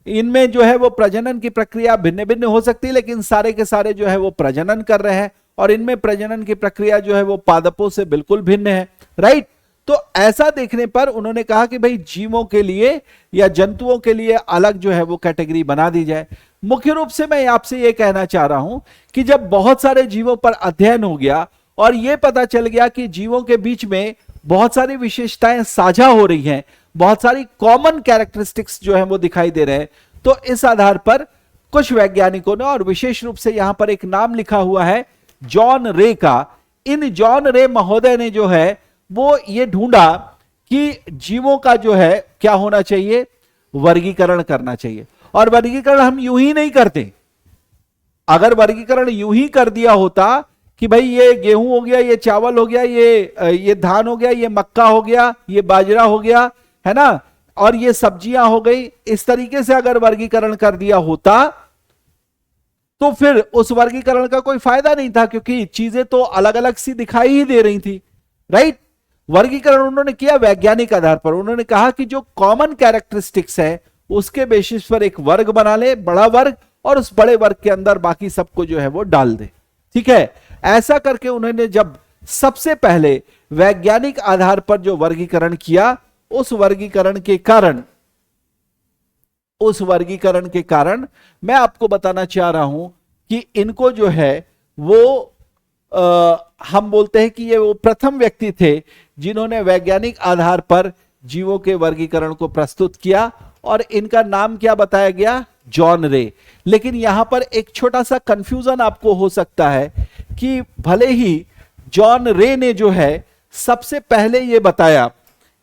इनमें जो है वो प्रजनन की प्रक्रिया भिन्न भिन्न हो सकती है, लेकिन सारे के सारे जो है वो प्रजनन कर रहे हैं, और इनमें प्रजनन की प्रक्रिया जो है वो पादपों से बिल्कुल भिन्न है, राइट। तो ऐसा देखने पर उन्होंने कहा कि भाई जीवों के लिए या जंतुओं के लिए अलग जो है वो कैटेगरी बना दी जाए। मुख्य रूप से मैं आपसे ये कहना चाह रहा हूं कि जब बहुत सारे जीवों पर अध्ययन हो गया और ये पता चल गया कि जीवों के बीच में बहुत सारी विशेषताएं साझा हो रही हैं, बहुत सारी कॉमन कैरेक्टरिस्टिक्स जो है वो दिखाई दे रहे हैं, तो इस आधार पर कुछ वैज्ञानिकों ने, और विशेष रूप से यहां पर एक नाम लिखा हुआ है जॉन रे का, इन जॉन रे महोदय ने जो है वो ये ढूंढा कि जीवों का जो है क्या होना चाहिए, वर्गीकरण करना चाहिए। और वर्गीकरण हम यूं ही नहीं करते। अगर वर्गीकरण यूं ही कर दिया होता कि भाई ये गेहूं हो गया, ये चावल हो गया, ये धान हो गया, ये मक्का हो गया, ये बाजरा हो गया, है ना, और ये सब्जियां हो गई, इस तरीके से अगर वर्गीकरण कर दिया होता तो फिर उस वर्गीकरण का कोई फायदा नहीं था, क्योंकि चीजें तो अलग अलग सी दिखाई ही दे रही थी, राइट। वर्गीकरण उन्होंने किया वैज्ञानिक आधार पर। उन्होंने कहा कि जो कॉमन कैरेक्टरिस्टिक्स है उसके बेसिस पर एक वर्ग बना ले, बड़ा वर्ग, और उस बड़े वर्ग के अंदर बाकी सबको जो है वो डाल दे, ठीक है। ऐसा करके उन्होंने जब सबसे पहले वैज्ञानिक आधार पर जो वर्गीकरण किया, उस वर्गीकरण के कारण मैं आपको बताना चाह रहा हूं कि इनको जो है वो हम बोलते हैं कि ये वो प्रथम व्यक्ति थे जिन्होंने वैज्ञानिक आधार पर जीवों के वर्गीकरण को प्रस्तुत किया, और इनका नाम क्या बताया गया, जॉन रे। लेकिन यहां पर एक छोटा सा कंफ्यूजन आपको हो सकता है कि भले ही जॉन रे ने जो है सबसे पहले यह बताया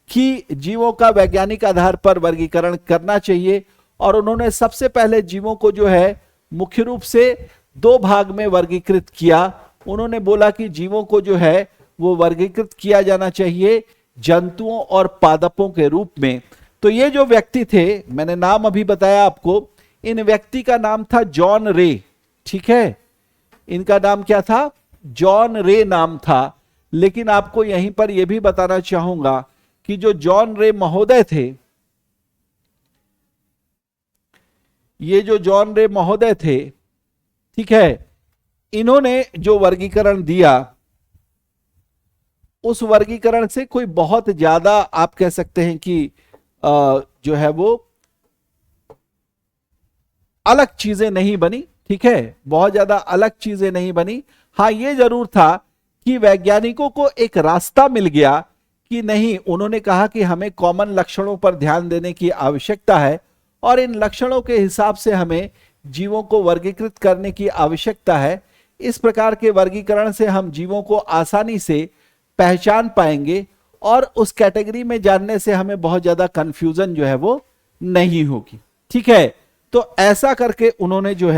कि जीवों का वैज्ञानिक आधार पर वर्गीकरण करना चाहिए, और उन्होंने सबसे पहले जीवों को जो है मुख्य रूप से दो भाग में वर्गीकृत किया। उन्होंने बोला कि जीवों को जो है वो वर्गीकृत किया जाना चाहिए जंतुओं और पादपों के रूप में। तो ये जो व्यक्ति थे, मैंने नाम अभी बताया आपको, इन व्यक्ति का नाम था जॉन रे, ठीक है। इनका नाम क्या था, जॉन रे नाम था। लेकिन आपको यहीं पर यह भी बताना चाहूंगा कि जो जॉन रे महोदय थे, ये जो जॉन रे महोदय थे, ठीक है, इन्होंने जो वर्गीकरण दिया उस वर्गीकरण से कोई बहुत ज्यादा आप कह सकते हैं कि जो है वो अलग चीजें नहीं बनी, ठीक है, बहुत ज्यादा अलग चीजें नहीं बनी। हां, ये जरूर था कि वैज्ञानिकों को एक रास्ता मिल गया कि नहीं, उन्होंने कहा कि हमें कॉमन लक्षणों पर ध्यान देने की आवश्यकता है, और इन लक्षणों के हिसाब से हमें जीवों को वर्गीकृत करने की आवश्यकता है। इस प्रकार के वर्गीकरण से हम जीवों को आसानी से पहचान पाएंगे, और उस कैटेगरी में जानने से हमें बहुत ज्यादा कंफ्यूजन जो है वो नहीं होगी, ठीक है। तो ऐसा करके उन्होंने जो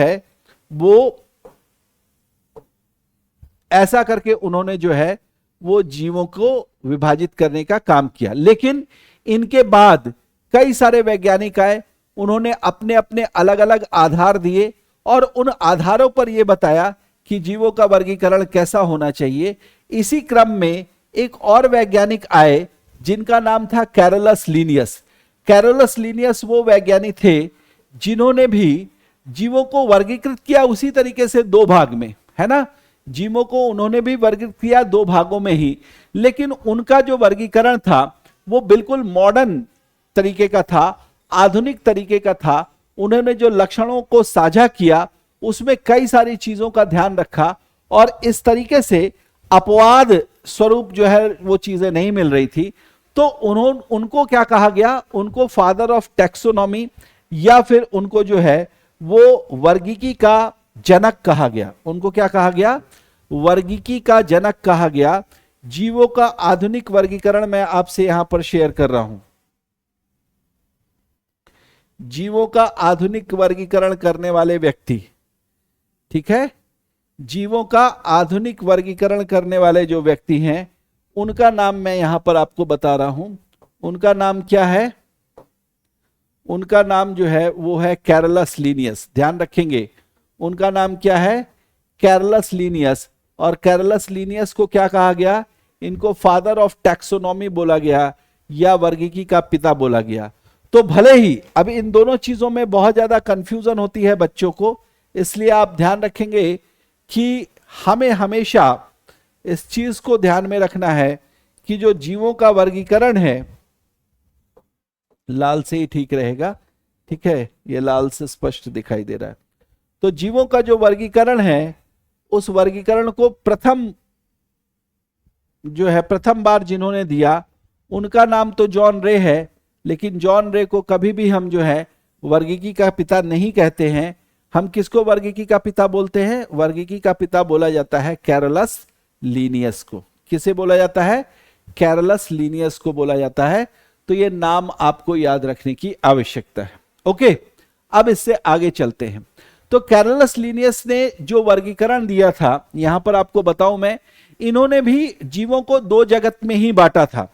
है वो जीवों को विभाजित करने का काम किया। लेकिन इनके बाद कई सारे वैज्ञानिक आए, उन्होंने अपने अपने अलग अलग आधार दिए, और उन आधारों पर यह बताया कि जीवों का वर्गीकरण कैसा होना चाहिए। इसी क्रम में एक और वैज्ञानिक आए जिनका नाम था कैरोलस लीनियस। कैरोलस लीनियस वो वैज्ञानिक थे जिन्होंने भी जीवों को वर्गीकृत किया उसी तरीके से दो भाग में, है ना। जीवों को उन्होंने भी वर्गीकृत किया दो भागों में ही, लेकिन उनका जो वर्गीकरण था वो बिल्कुल मॉडर्न तरीके का था, आधुनिक तरीके का था। उन्होंने जो लक्षणों को साझा किया उसमें कई सारी चीजों का ध्यान रखा, और इस तरीके से अपवाद स्वरूप जो है वो चीजें नहीं मिल रही थी। तो उनको क्या कहा गया, उनको फादर ऑफ टैक्सोनॉमी, या फिर उनको जो है वो वर्गीकी का जनक कहा गया। उनको क्या कहा गया, वर्गीकी का जनक कहा गया। जीवों का आधुनिक वर्गीकरण मैं आपसे यहां पर शेयर कर रहा हूं। जीवों का आधुनिक वर्गीकरण करने वाले व्यक्ति, ठीक है, जीवों का आधुनिक वर्गीकरण करने वाले जो व्यक्ति हैं उनका नाम मैं यहां पर आपको बता रहा हूं। उनका नाम क्या है? उनका नाम जो है वो है कैरलस लीनियस। ध्यान रखेंगे, उनका नाम क्या है? Carlos Linnaeus. और कैरलस लीनियस को क्या कहा गया? इनको फादर ऑफ टैक्सोनॉमी बोला गया या वर्गीकी का पिता बोला गया। तो भले ही अब इन दोनों चीजों में बहुत ज्यादा कंफ्यूजन होती है बच्चों को, इसलिए आप ध्यान रखेंगे कि हमें हमेशा इस चीज को ध्यान में रखना है कि जो जीवों का वर्गीकरण है, लाल से ही ठीक रहेगा, ठीक है, ये लाल से स्पष्ट दिखाई दे रहा है। तो जीवों का जो वर्गीकरण है, उस वर्गीकरण को प्रथम बार जिन्होंने दिया उनका नाम तो जॉन रे है, लेकिन जॉन रे को कभी भी हम जो है वर्गीकी का पिता नहीं कहते हैं। हम किसको वर्गीकी का पिता बोलते हैं? वर्गीकी का पिता बोला जाता है कैरलस लीनियस को। किसे बोला जाता है? कैरलस लीनियस को बोला जाता है। तो ये नाम आपको याद रखने की आवश्यकता है। ओके, अब इससे आगे चलते हैं। तो कैरलस लीनियस ने जो वर्गीकरण दिया था, यहां पर आपको बताऊं मैं, इन्होंने भी जीवों को दो जगत में ही बांटा था।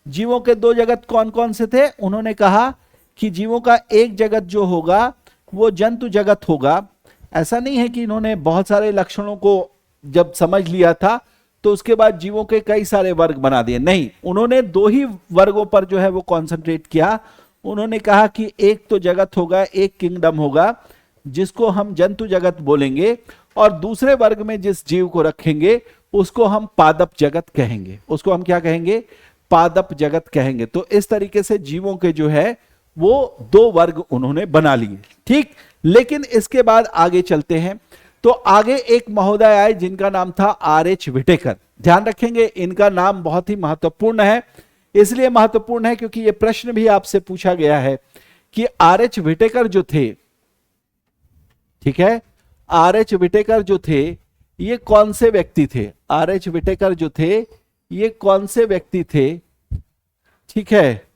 जीवों के दो जगत कौन कौन से थे? उन्होंने कहा कि जीवों का एक जगत जो होगा वो जंतु जगत होगा। ऐसा नहीं है कि इन्होंने बहुत सारे लक्षणों को जब समझ लिया था तो उसके बाद जीवों के कई सारे वर्ग बना दिए, नहीं, उन्होंने दो ही वर्गों पर जो है वो कॉन्सेंट्रेट किया। उन्होंने कहा कि एक तो जगत होगा, एक किंगडम होगा जिसको हम जंतु जगत बोलेंगे, और दूसरे वर्ग में जिस जीव को रखेंगे उसको हम पादप जगत कहेंगे। उसको हम क्या कहेंगे? पादप जगत कहेंगे। तो इस तरीके से जीवों के जो है वो दो वर्ग उन्होंने बना लिए, ठीक। लेकिन इसके बाद आगे चलते हैं। तो आगे एक महोदय आए जिनका नाम था आर.एच. व्हिटेकर। ध्यान रखेंगे, इनका नाम बहुत ही महत्वपूर्ण है। इसलिए महत्वपूर्ण है क्योंकि यह प्रश्न भी आपसे पूछा गया है कि आर.एच. व्हिटेकर जो थे, ठीक है, आर.एच. व्हिटेकर जो थे ये कौन से व्यक्ति थे? आर.एच. व्हिटेकर जो थे ये कौन से व्यक्ति थे? ठीक है,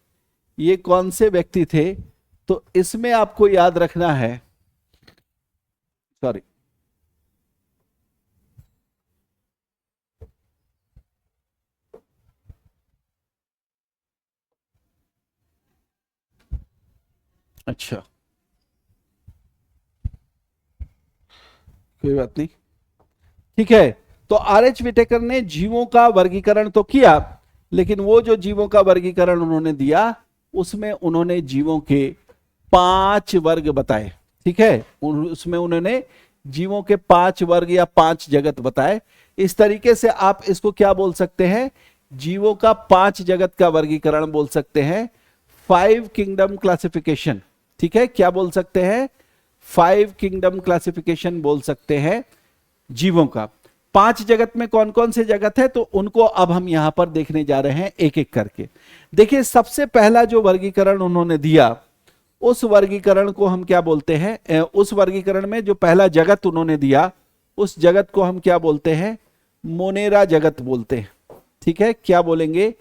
ये कौन से व्यक्ति थे? तो इसमें आपको याद रखना है, सॉरी, अच्छा कोई बात नहीं, ठीक है। तो आर.एच. व्हिटेकर ने जीवों का वर्गीकरण तो किया, लेकिन वो जो जीवों का वर्गीकरण उन्होंने दिया उसमें उन्होंने जीवों के 5 वर्ग बताए, ठीक है। उसमें उन्होंने जीवों के 5 वर्ग या 5 जगत बताए। इस तरीके से आप इसको क्या बोल सकते हैं? जीवों का 5 जगत का वर्गीकरण बोल सकते हैं, 5 किंगडम क्लासिफिकेशन, ठीक है। क्या बोल सकते हैं? 5 किंगडम क्लासिफिकेशन बोल सकते हैं जीवों का। 5 जगत में कौन कौन से जगत है तो उनको अब हम यहां पर देखने जा रहे हैं एक एक करके। देखिए, सबसे पहला जो वर्गीकरण उन्होंने दिया उस वर्गीकरण को हम क्या बोलते हैं? उस वर्गीकरण में जो पहला जगत उन्होंने दिया उस जगत को हम क्या बोलते हैं? मोनेरा जगत बोलते हैं, ठीक है। क्या बोलेंगे?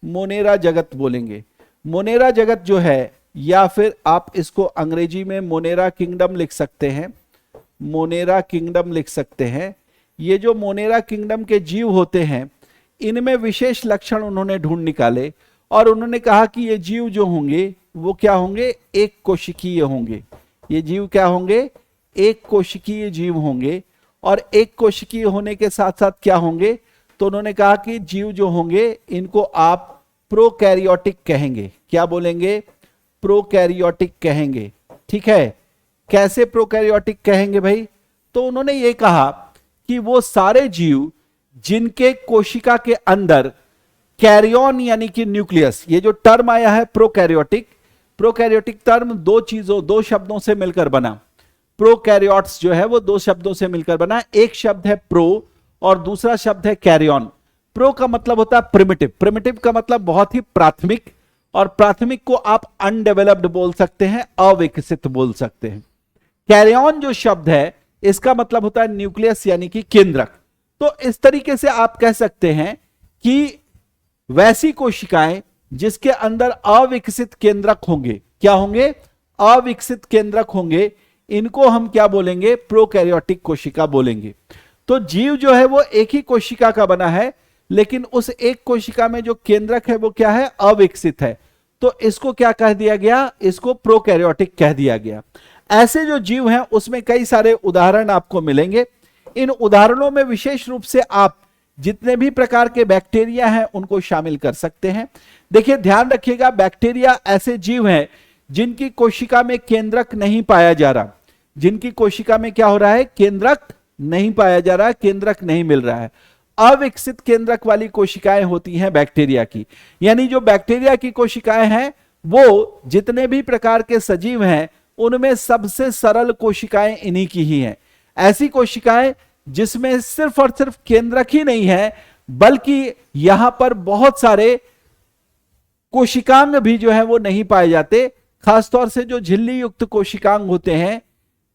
मोनेरा जगत बोलेंगे। मोनेरा जगत जो है, या फिर आप इसको अंग्रेजी में मोनेरा किंगडम लिख सकते हैं, मोनेरा किंगडम लिख सकते हैं। ये जो मोनेरा किंगडम के जीव होते हैं इनमें विशेष लक्षण उन्होंने ढूंढ निकाले और उन्होंने कहा कि ये जीव जो होंगे वो क्या होंगे? एक कोशिकीय होंगे। ये जीव क्या होंगे? एक कोशिकीय जीव होंगे। और एक कोशिकीय होने के साथ साथ क्या होंगे? तो उन्होंने कहा कि जीव जो होंगे इनको आप प्रोकैरियोटिक कहेंगे। क्या बोलेंगे? प्रोकैरियोटिक कहेंगे, ठीक है। कैसे प्रोकैरियोटिक कहेंगे भाई? तो उन्होंने ये कहा कि वो सारे जीव जिनके कोशिका के अंदर कैरियन यानी कि न्यूक्लियस, ये जो टर्म आया है प्रोकैरियोटिक, प्रोकैरियोटिक टर्म दो शब्दों से मिलकर बना। प्रोकैरियोट्स जो है वो 2 शब्दों से मिलकर बना। एक शब्द है प्रो और दूसरा शब्द है कैरियन। प्रो का मतलब होता है प्रिमिटिव, प्रिमिटिव का मतलब बहुत ही प्राथमिक, और प्राथमिक को आप अनडेवलप्ड बोल सकते हैं, अविकसित बोल सकते हैं। कैरियन जो शब्द है इसका मतलब होता है न्यूक्लियस यानी कि केंद्रक। तो इस तरीके से आप कह सकते हैं कि वैसी कोशिकाएं जिसके अंदर अविकसित केंद्रक होंगे, क्या होंगे? अविकसित केंद्रक होंगे, इनको हम क्या बोलेंगे? प्रोकैरियोटिक कोशिका बोलेंगे। तो जीव जो है वो एक ही कोशिका का बना है, लेकिन उस एक कोशिका में जो केंद्रक है वो क्या है? अविकसित है। तो इसको क्या कह दिया गया? इसको प्रोकैरियोटिक कह दिया गया। ऐसे जो जीव हैं उसमें कई सारे उदाहरण आपको मिलेंगे। इन उदाहरणों में विशेष रूप से आप जितने भी प्रकार के बैक्टीरिया हैं उनको शामिल कर सकते हैं। देखिए, ध्यान रखिएगा, बैक्टीरिया ऐसे जीव हैं जिनकी कोशिका में केंद्रक नहीं पाया जा रहा। जिनकी कोशिका में क्या हो रहा है? केंद्रक नहीं पाया जा रहा है, केंद्रक नहीं मिल रहा है। अविकसित केंद्रक वाली कोशिकाएं होती हैं बैक्टीरिया की। यानी जो बैक्टीरिया की कोशिकाएं हैं वो जितने भी प्रकार के सजीव हैं उनमें सबसे सरल कोशिकाएं इन्हीं की ही हैं। ऐसी कोशिकाएं जिसमें सिर्फ और सिर्फ केंद्रक ही नहीं है, बल्कि यहां पर बहुत सारे कोशिकांग भी जो है वो नहीं पाए जाते। खासतौर से जो झिल्ली युक्त कोशिकांग होते हैं,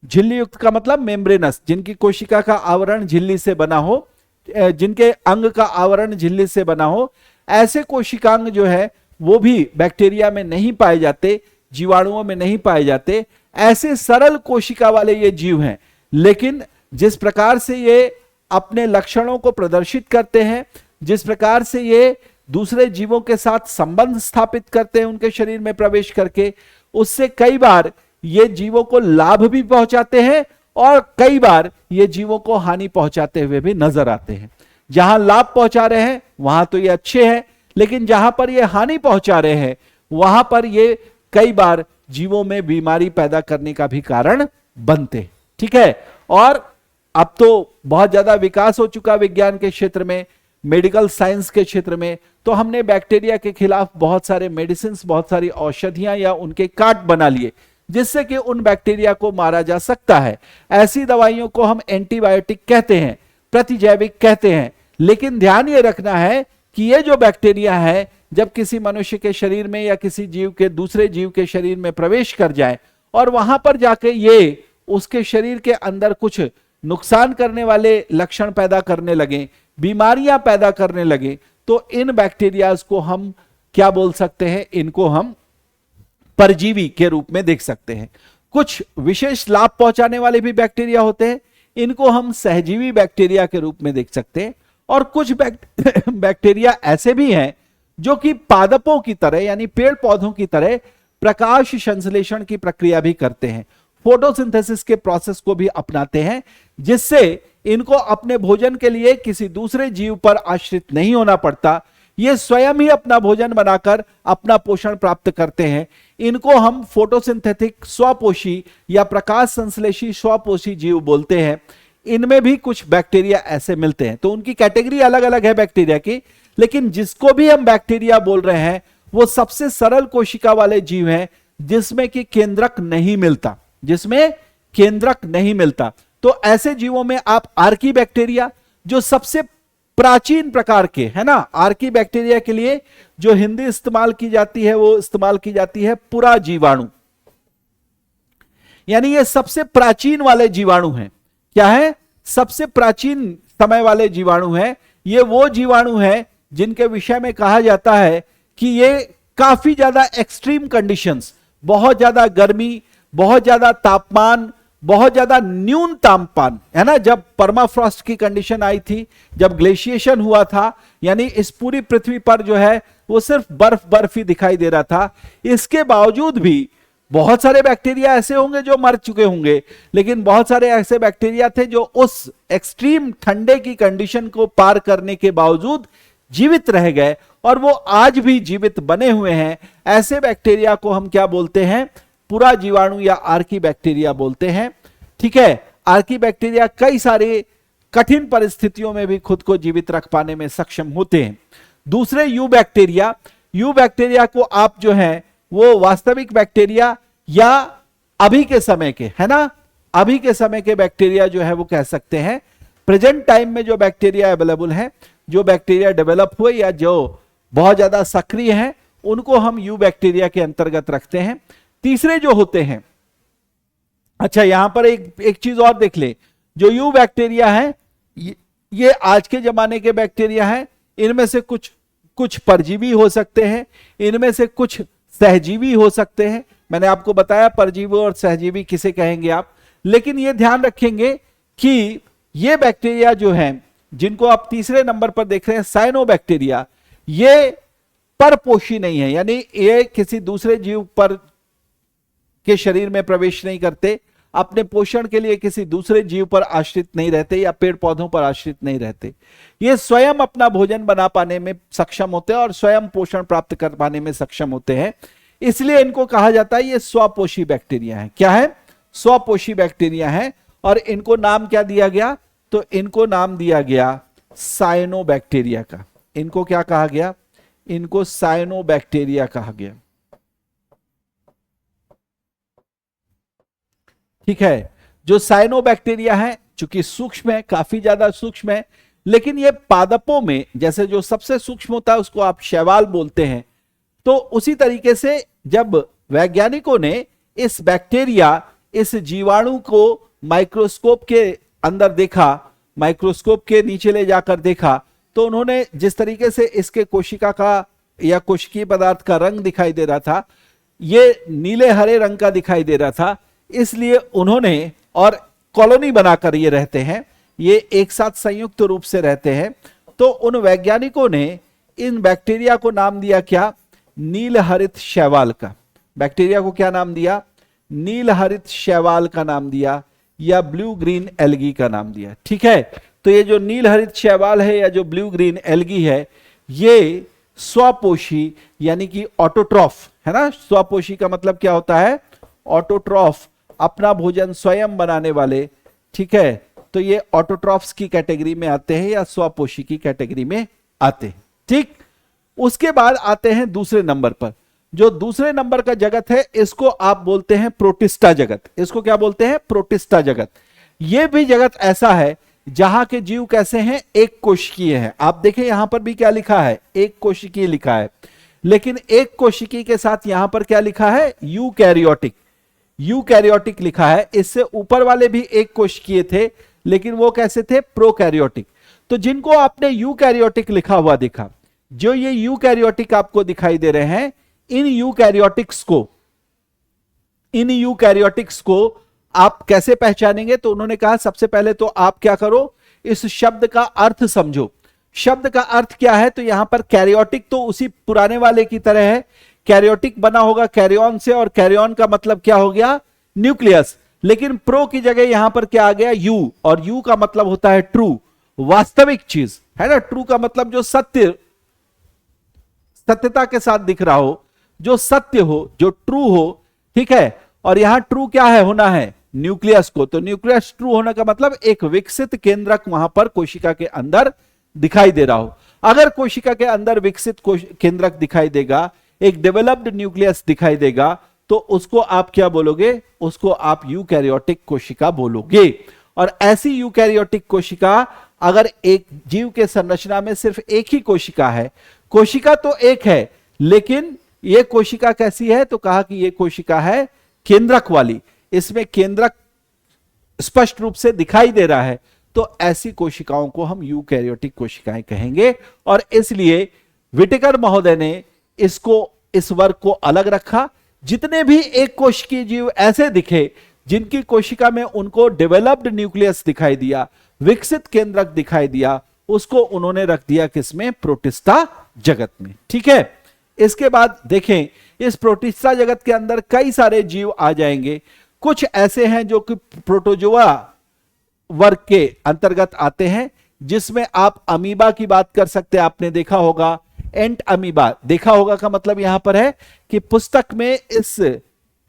झिल्ली युक्त का मतलब मेम्ब्रेनस, जिनकी कोशिका का आवरण झिल्ली से बना हो, जिनके अंग का आवरण झिल्ली से बना हो, ऐसे कोशिकांग जो है वो भी बैक्टीरिया में नहीं पाए जाते, जीवाणुओं में नहीं पाए जाते। ऐसे सरल कोशिका वाले ये जीव हैं। लेकिन जिस प्रकार से ये अपने लक्षणों को प्रदर्शित करते हैं, जिस प्रकार से ये दूसरे जीवों के साथ संबंध स्थापित करते हैं उनके शरीर में प्रवेश करके, उससे कई बार ये जीवों को लाभ भी पहुंचाते हैं और कई बार ये जीवों को हानि पहुंचाते हुए भी नजर आते हैं। जहां लाभ पहुंचा रहे हैं वहां तो ये अच्छे हैं, लेकिन जहां पर ये हानि पहुंचा रहे हैं वहां पर ये कई बार जीवों में बीमारी पैदा करने का भी कारण बनते। ठीक है। और अब तो बहुत ज्यादा विकास हो चुका विज्ञान के क्षेत्र में, मेडिकल साइंस के क्षेत्र में, तो हमने बैक्टीरिया के खिलाफ बहुत सारे मेडिसिन, बहुत सारी औषधियां या उनके काट बना लिए जिससे कि उन बैक्टीरिया को मारा जा सकता है। ऐसी दवाइयों को हम एंटीबायोटिक कहते हैं, प्रतिजैविक कहते हैं। लेकिन ध्यान ये रखना है कि ये जो बैक्टीरिया है जब किसी मनुष्य के शरीर में या किसी जीव के दूसरे जीव के शरीर में प्रवेश कर जाए और वहां पर जाके ये उसके शरीर के अंदर कुछ नुकसान करने वाले लक्षण पैदा करने लगे, बीमारियां पैदा करने लगे, तो इन बैक्टीरियाज को हम क्या बोल सकते हैं? इनको हम परजीवी के रूप में देख सकते हैं। कुछ विशेष लाभ पहुंचाने वाले भी बैक्टीरिया होते हैं, इनको हम सहजीवी बैक्टीरिया के रूप में देख सकते हैं। और कुछ बैक्टीरिया ऐसे भी हैं जो कि पादपों की तरह यानी पेड़ पौधों की तरह प्रकाश संश्लेषण की प्रक्रिया भी करते हैं, फोटोसिंथेसिस के प्रोसेस को भी अपनाते हैं, जिससे इनको अपने भोजन के लिए किसी दूसरे जीव पर आश्रित नहीं होना पड़ता। ये स्वयं ही अपना भोजन बनाकर अपना पोषण प्राप्त करते हैं। इनको हम फोटोसिंथेटिक स्वपोषी या प्रकाश संश्लेषी स्वपोषी जीव बोलते हैं। इनमें भी कुछ बैक्टीरिया ऐसे मिलते हैं। तो उनकी कैटेगरी अलग अलग है बैक्टीरिया की, लेकिन जिसको भी हम बैक्टीरिया बोल रहे हैं वो सबसे सरल कोशिका वाले जीव हैं जिसमें कि केंद्रक नहीं मिलता, जिसमें केंद्रक नहीं मिलता। तो ऐसे जीवों में आप आर्की बैक्टीरिया, जो सबसे प्राचीन प्रकार के है ना, आर्की बैक्टीरिया के लिए जो हिंदी इस्तेमाल की जाती है वो इस्तेमाल की जाती है पुरा जीवाणु, यानी ये सबसे प्राचीन वाले जीवाणु हैं। क्या है? सबसे प्राचीन समय वाले जीवाणु हैं। ये वो जीवाणु हैं जिनके विषय में कहा जाता है कि ये काफी ज्यादा एक्सट्रीम कंडीशंस, बहुत ज्यादा गर्मी, बहुत ज्यादा तापमान, बहुत ज्यादा न्यून तापमान, है ना, जब परमाफ्रॉस्ट की कंडीशन आई थी, जब ग्लेशिएशन हुआ था, यानी इस पूरी पृथ्वी पर जो है वो सिर्फ बर्फ बर्फ ही दिखाई दे रहा था, इसके बावजूद भी बहुत सारे बैक्टीरिया ऐसे होंगे जो मर चुके होंगे, लेकिन बहुत सारे ऐसे बैक्टीरिया थे जो उस एक्सट्रीम ठंडे की कंडीशन को पार करने के बावजूद जीवित रह गए और वो आज भी जीवित बने हुए हैं। ऐसे बैक्टीरिया को हम क्या बोलते हैं? पूरा जीवाणु या आर्की बैक्टीरिया बोलते हैं। ठीक है। आर्की बैक्टीरिया कई सारे कठिन परिस्थितियों में भी खुद को जीवित रख पाने में सक्षम होते हैं। दूसरे यू बैक्टीरिया, यू बैक्टीरिया को आप जो है वो वास्तविक बैक्टीरिया या अभी के समय के, है ना, अभी के समय के बैक्टीरिया जो है वो कह सकते हैं। प्रेजेंट टाइम में जो बैक्टीरिया अवेलेबल है, जो बैक्टीरिया डेवलप हुए या जो बहुत ज्यादा सक्रिय हैं, उनको हम यू बैक्टीरिया के अंतर्गत रखते हैं। तीसरे जो होते हैं, अच्छा यहां पर एक चीज और देख ले, जो यू बैक्टीरिया है ये आज के जमाने के बैक्टीरिया हैं। इनमें से कुछ परजीवी हो सकते हैं, इनमें से कुछ सहजीवी हो सकते हैं, मैंने आपको बताया परजीवी और सहजीवी किसे कहेंगे आप, लेकिन ये ध्यान रखेंगे कि ये बैक्टीरिया जो हैं जिनको आप तीसरे नंबर पर देख रहे हैं साइनोबैक्टीरिया, ये परपोषी नहीं है, यानी ये किसी दूसरे जीव पर के शरीर में प्रवेश नहीं करते, अपने पोषण के लिए किसी दूसरे जीव पर आश्रित नहीं रहते या पेड़ पौधों पर आश्रित नहीं रहते। ये स्वयं अपना भोजन बना पाने में सक्षम होते हैं और स्वयं पोषण प्राप्त कर पाने में सक्षम होते हैं, इसलिए इनको कहा जाता है ये स्वपोषी बैक्टीरिया है। क्या है? स्वपोषी बैक्टीरिया है। और इनको नाम क्या दिया गया? तो इनको नाम दिया गया साइनोबैक्टीरिया का। इनको क्या कहा गया? इनको साइनोबैक्टीरिया कहा गया। ठीक है, जो साइनोबैक्टीरिया है चूंकि सूक्ष्म है, काफी ज्यादा सूक्ष्म है, लेकिन ये पादपों में जैसे जो सबसे सूक्ष्म होता है उसको आप शैवाल बोलते हैं, तो उसी तरीके से जब वैज्ञानिकों ने इस बैक्टीरिया, इस जीवाणु को माइक्रोस्कोप के अंदर देखा, माइक्रोस्कोप के नीचे ले जाकर देखा, तो उन्होंने जिस तरीके से इसके कोशिका का या कोशिकीय पदार्थ का रंग दिखाई दे रहा था, ये नीले हरे रंग का दिखाई दे रहा था, इसलिए उन्होंने, और कॉलोनी बनाकर ये रहते हैं, ये एक साथ संयुक्त रूप से रहते हैं, तो उन वैज्ञानिकों ने इन बैक्टीरिया को नाम दिया क्या? नील हरित शैवाल का। बैक्टीरिया को क्या नाम दिया? नील हरित शैवाल का नाम दिया या ब्लू ग्रीन एल्गी का नाम दिया। ठीक है, तो ये जो नील हरित शैवाल है या जो ब्लू ग्रीन एल्गी है, ये स्वपोषी यानी कि ऑटोट्रॉफ है ना। स्वपोषी का मतलब क्या होता है? ऑटोट्रॉफ, अपना भोजन स्वयं बनाने वाले। ठीक है, तो ये ऑटोट्रॉफ्स की कैटेगरी में आते हैं या स्वपोषी की कैटेगरी में आते हैं। ठीक, उसके बाद आते हैं दूसरे नंबर पर। जो दूसरे नंबर का जगत है इसको आप बोलते हैं प्रोटिस्टा जगत। इसको क्या बोलते हैं? प्रोटिस्टा जगत। यह भी जगत ऐसा है जहां के जीव कैसे हैं? एक कोशिकीय है। आप देखें यहां पर भी क्या लिखा है? एक कोशिकीय लिखा है, लेकिन एक कोशिकीय के साथ यहां पर क्या लिखा है? यूकैरियोटिक। यूकैरियोटिक लिखा है। इससे ऊपर वाले भी एक कोशिकीय थे, लेकिन वो कैसे थे? प्रोकैरियोटिक। तो जिनको आपने यूकैरियोटिक लिखा हुआ देखा, जो ये यूकैरियोटिक आपको दिखाई दे रहे हैं, इन यूकैरियोटिक्स को आप कैसे पहचानेंगे? तो उन्होंने कहा सबसे पहले तो आप क्या करो, इस शब्द का अर्थ समझो। शब्द का अर्थ क्या है? तो यहां पर कैरियोटिक तो उसी पुराने वाले की तरह है। कैरियोटिक बना होगा कैरियन से, और कैरियन का मतलब क्या हो गया? न्यूक्लियस। लेकिन प्रो की जगह यहां पर क्या आ गया? यू, और यू का मतलब होता है ट्रू, वास्तविक चीज है ना। ट्रू का मतलब जो सत्य, सत्यता के साथ दिख रहा हो, जो सत्य हो, जो ट्रू हो। ठीक है, और यहां ट्रू क्या है? होना है न्यूक्लियस को। तो न्यूक्लियस ट्रू होने का मतलब एक विकसित केंद्रक वहां पर कोशिका के अंदर दिखाई दे रहा हो। अगर कोशिका के अंदर विकसित केंद्रक दिखाई देगा, एक डेवलप्ड न्यूक्लियस दिखाई देगा, तो उसको आप क्या बोलोगे? उसको आप यूकैरियोटिक कोशिका बोलोगे। और ऐसी यूकैरियोटिक कोशिका, अगर एक जीव के संरचना में सिर्फ एक ही कोशिका है, कोशिका तो एक है, लेकिन यह कोशिका कैसी है? तो कहा कि यह कोशिका है केंद्रक वाली, इसमें केंद्रक स्पष्ट रूप से दिखाई दे रहा है, तो ऐसी कोशिकाओं को हम यूकैरियोटिक कोशिकाएं कहेंगे। और इसलिए विटेकर महोदय ने इसको, इस वर्ग को अलग रखा। जितने भी एक कोशिकीय जीव ऐसे दिखे जिनकी कोशिका में उनको डेवलप्ड न्यूक्लियस दिखाई दिया, विकसित केंद्रक दिखाई दिया, उसको उन्होंने रख दिया किसमें? प्रोटिस्टा जगत में। ठीक है, इसके बाद देखें इस प्रोटिस्टा जगत के अंदर कई सारे जीव आ जाएंगे। कुछ ऐसे हैं जो कि प्रोटोजोआ वर्ग के अंतर्गत आते हैं, जिसमें आप अमीबा की बात कर सकते हैं। आपने देखा होगा एंट अमीबा, देखा होगा का मतलब यहां पर है कि पुस्तक में इस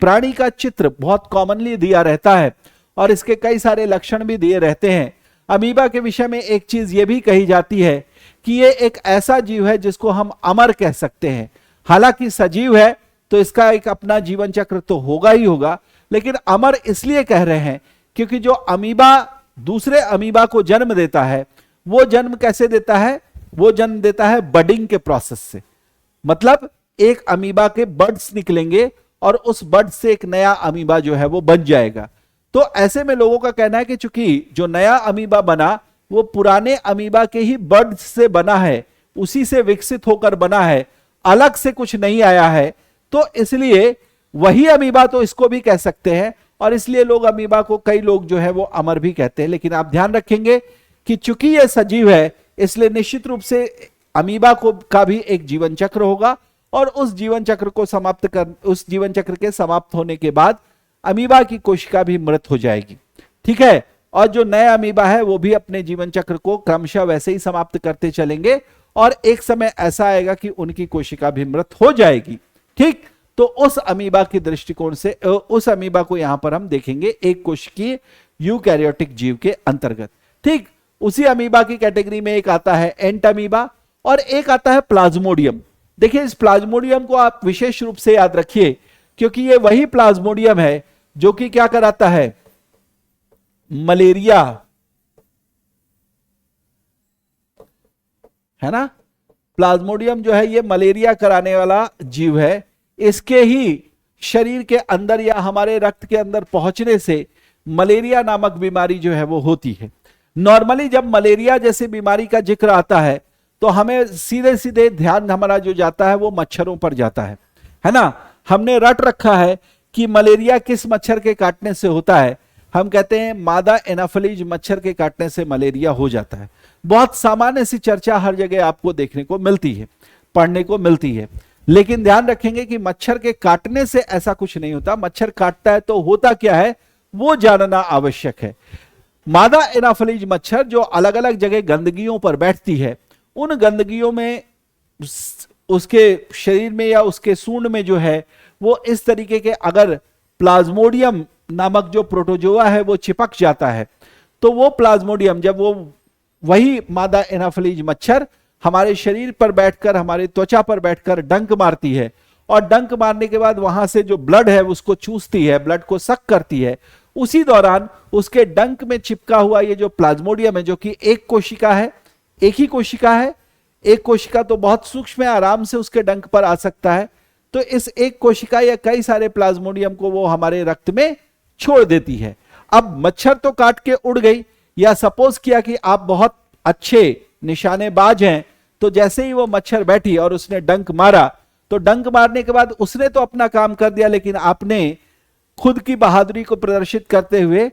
प्राणी का चित्र बहुत कॉमनली दिया रहता है और इसके कई सारे लक्षण भी दिए रहते हैं। अमीबा के विषय में एक चीज यह भी कही जाती है कि यह एक ऐसा जीव है जिसको हम अमर कह सकते हैं। हालांकि सजीव है तो इसका एक अपना जीवन चक्र तो होगा ही होगा, लेकिन अमर इसलिए कह रहे हैं क्योंकि जो अमीबा दूसरे अमीबा को जन्म देता है, वो जन्म कैसे देता है? वो जन्म देता है बडिंग के प्रोसेस से। मतलब एक अमीबा के बड्स निकलेंगे और उस बड से एक नया अमीबा जो है वो बन जाएगा। तो ऐसे में लोगों का कहना है कि चूंकि जो नया अमीबा बना वो पुराने अमीबा के ही बड से बना है, उसी से विकसित होकर बना है, अलग से कुछ नहीं आया है, तो इसलिए वही अमीबा तो इसको भी कह सकते हैं, और इसलिए लोग अमीबा को, कई लोग जो है वो अमर भी कहते हैं। लेकिन आप ध्यान रखेंगे कि चूंकि यह सजीव है, इसलिए निश्चित रूप से अमीबा को का भी एक जीवन चक्र होगा, और उस जीवन चक्र को उस जीवन चक्र के समाप्त होने के बाद अमीबा की कोशिका भी मृत हो जाएगी। ठीक है, और जो नया अमीबा है वो भी अपने जीवन चक्र को क्रमशः वैसे ही समाप्त करते चलेंगे, और एक समय ऐसा आएगा कि उनकी कोशिका भी मृत हो जाएगी। ठीक, तो उस अमीबा के दृष्टिकोण से उस अमीबा को यहां पर हम देखेंगे एक कोशिकीय यूकैरियोटिक जीव के अंतर्गत। ठीक, उसी अमीबा की कैटेगरी में एक आता है एंट अमीबा, और एक आता है प्लाज्मोडियम। देखिए, इस प्लाज्मोडियम को आप विशेष रूप से याद रखिए, क्योंकि ये वही प्लाज्मोडियम है जो कि क्या कराता है, मलेरिया, है ना। प्लाज्मोडियम जो है ये मलेरिया कराने वाला जीव है। इसके ही शरीर के अंदर या हमारे रक्त के अंदर पहुंचने से मलेरिया नामक बीमारी जो है वो होती है। नॉर्मली जब मलेरिया जैसी बीमारी का जिक्र आता है तो हमें सीधे सीधे ध्यान हमारा जो जाता है वो मच्छरों पर जाता है ना। हमने रट रखा है कि मलेरिया किस मच्छर के काटने से होता है। हम कहते हैं मादा एनाफिलीज मच्छर के काटने से मलेरिया हो जाता है। बहुत सामान्य सी चर्चा हर जगह आपको देखने को मिलती है, पढ़ने को मिलती है, लेकिन ध्यान रखेंगे कि मच्छर के काटने से ऐसा कुछ नहीं होता। मच्छर काटता है तो होता क्या है वो जानना आवश्यक है। मादा एनाफिलीज मच्छर जो अलग अलग जगह गंदगियों पर बैठती है, उन गंदगियों में उसके शरीर में या उसके सूंड में जो है वो इस तरीके के अगर प्लाज्मोडियम नामक जो प्रोटोजोआ है वो चिपक जाता है, तो वो प्लाज्मोडियम जब वो वही मादा एनाफिलीज मच्छर हमारे शरीर पर बैठकर, हमारे त्वचा पर बैठकर डंक मारती है, और डंक मारने के बाद वहां से जो ब्लड है उसको चूसती है, ब्लड को सक करती है। उसी दौरान उसके डंक में चिपका हुआ ये जो प्लाज्मोडियम है, जो कि एक कोशिका है, एक ही कोशिका है, एक कोशिका तो बहुत सूक्ष्म है, आराम से उसके डंक पर आ सकता है, तो इस एक कोशिका या कई सारे प्लाज्मोडियम को वो हमारे रक्त में छोड़ देती है। अब मच्छर तो काट के उड़ गई, या सपोज किया कि आप बहुत अच्छे निशानेबाज हैं, तो जैसे ही वो मच्छर बैठी और उसने डंक मारा, तो डंक मारने के बाद उसने तो अपना काम कर दिया, लेकिन आपने खुद की बहादुरी को प्रदर्शित करते हुए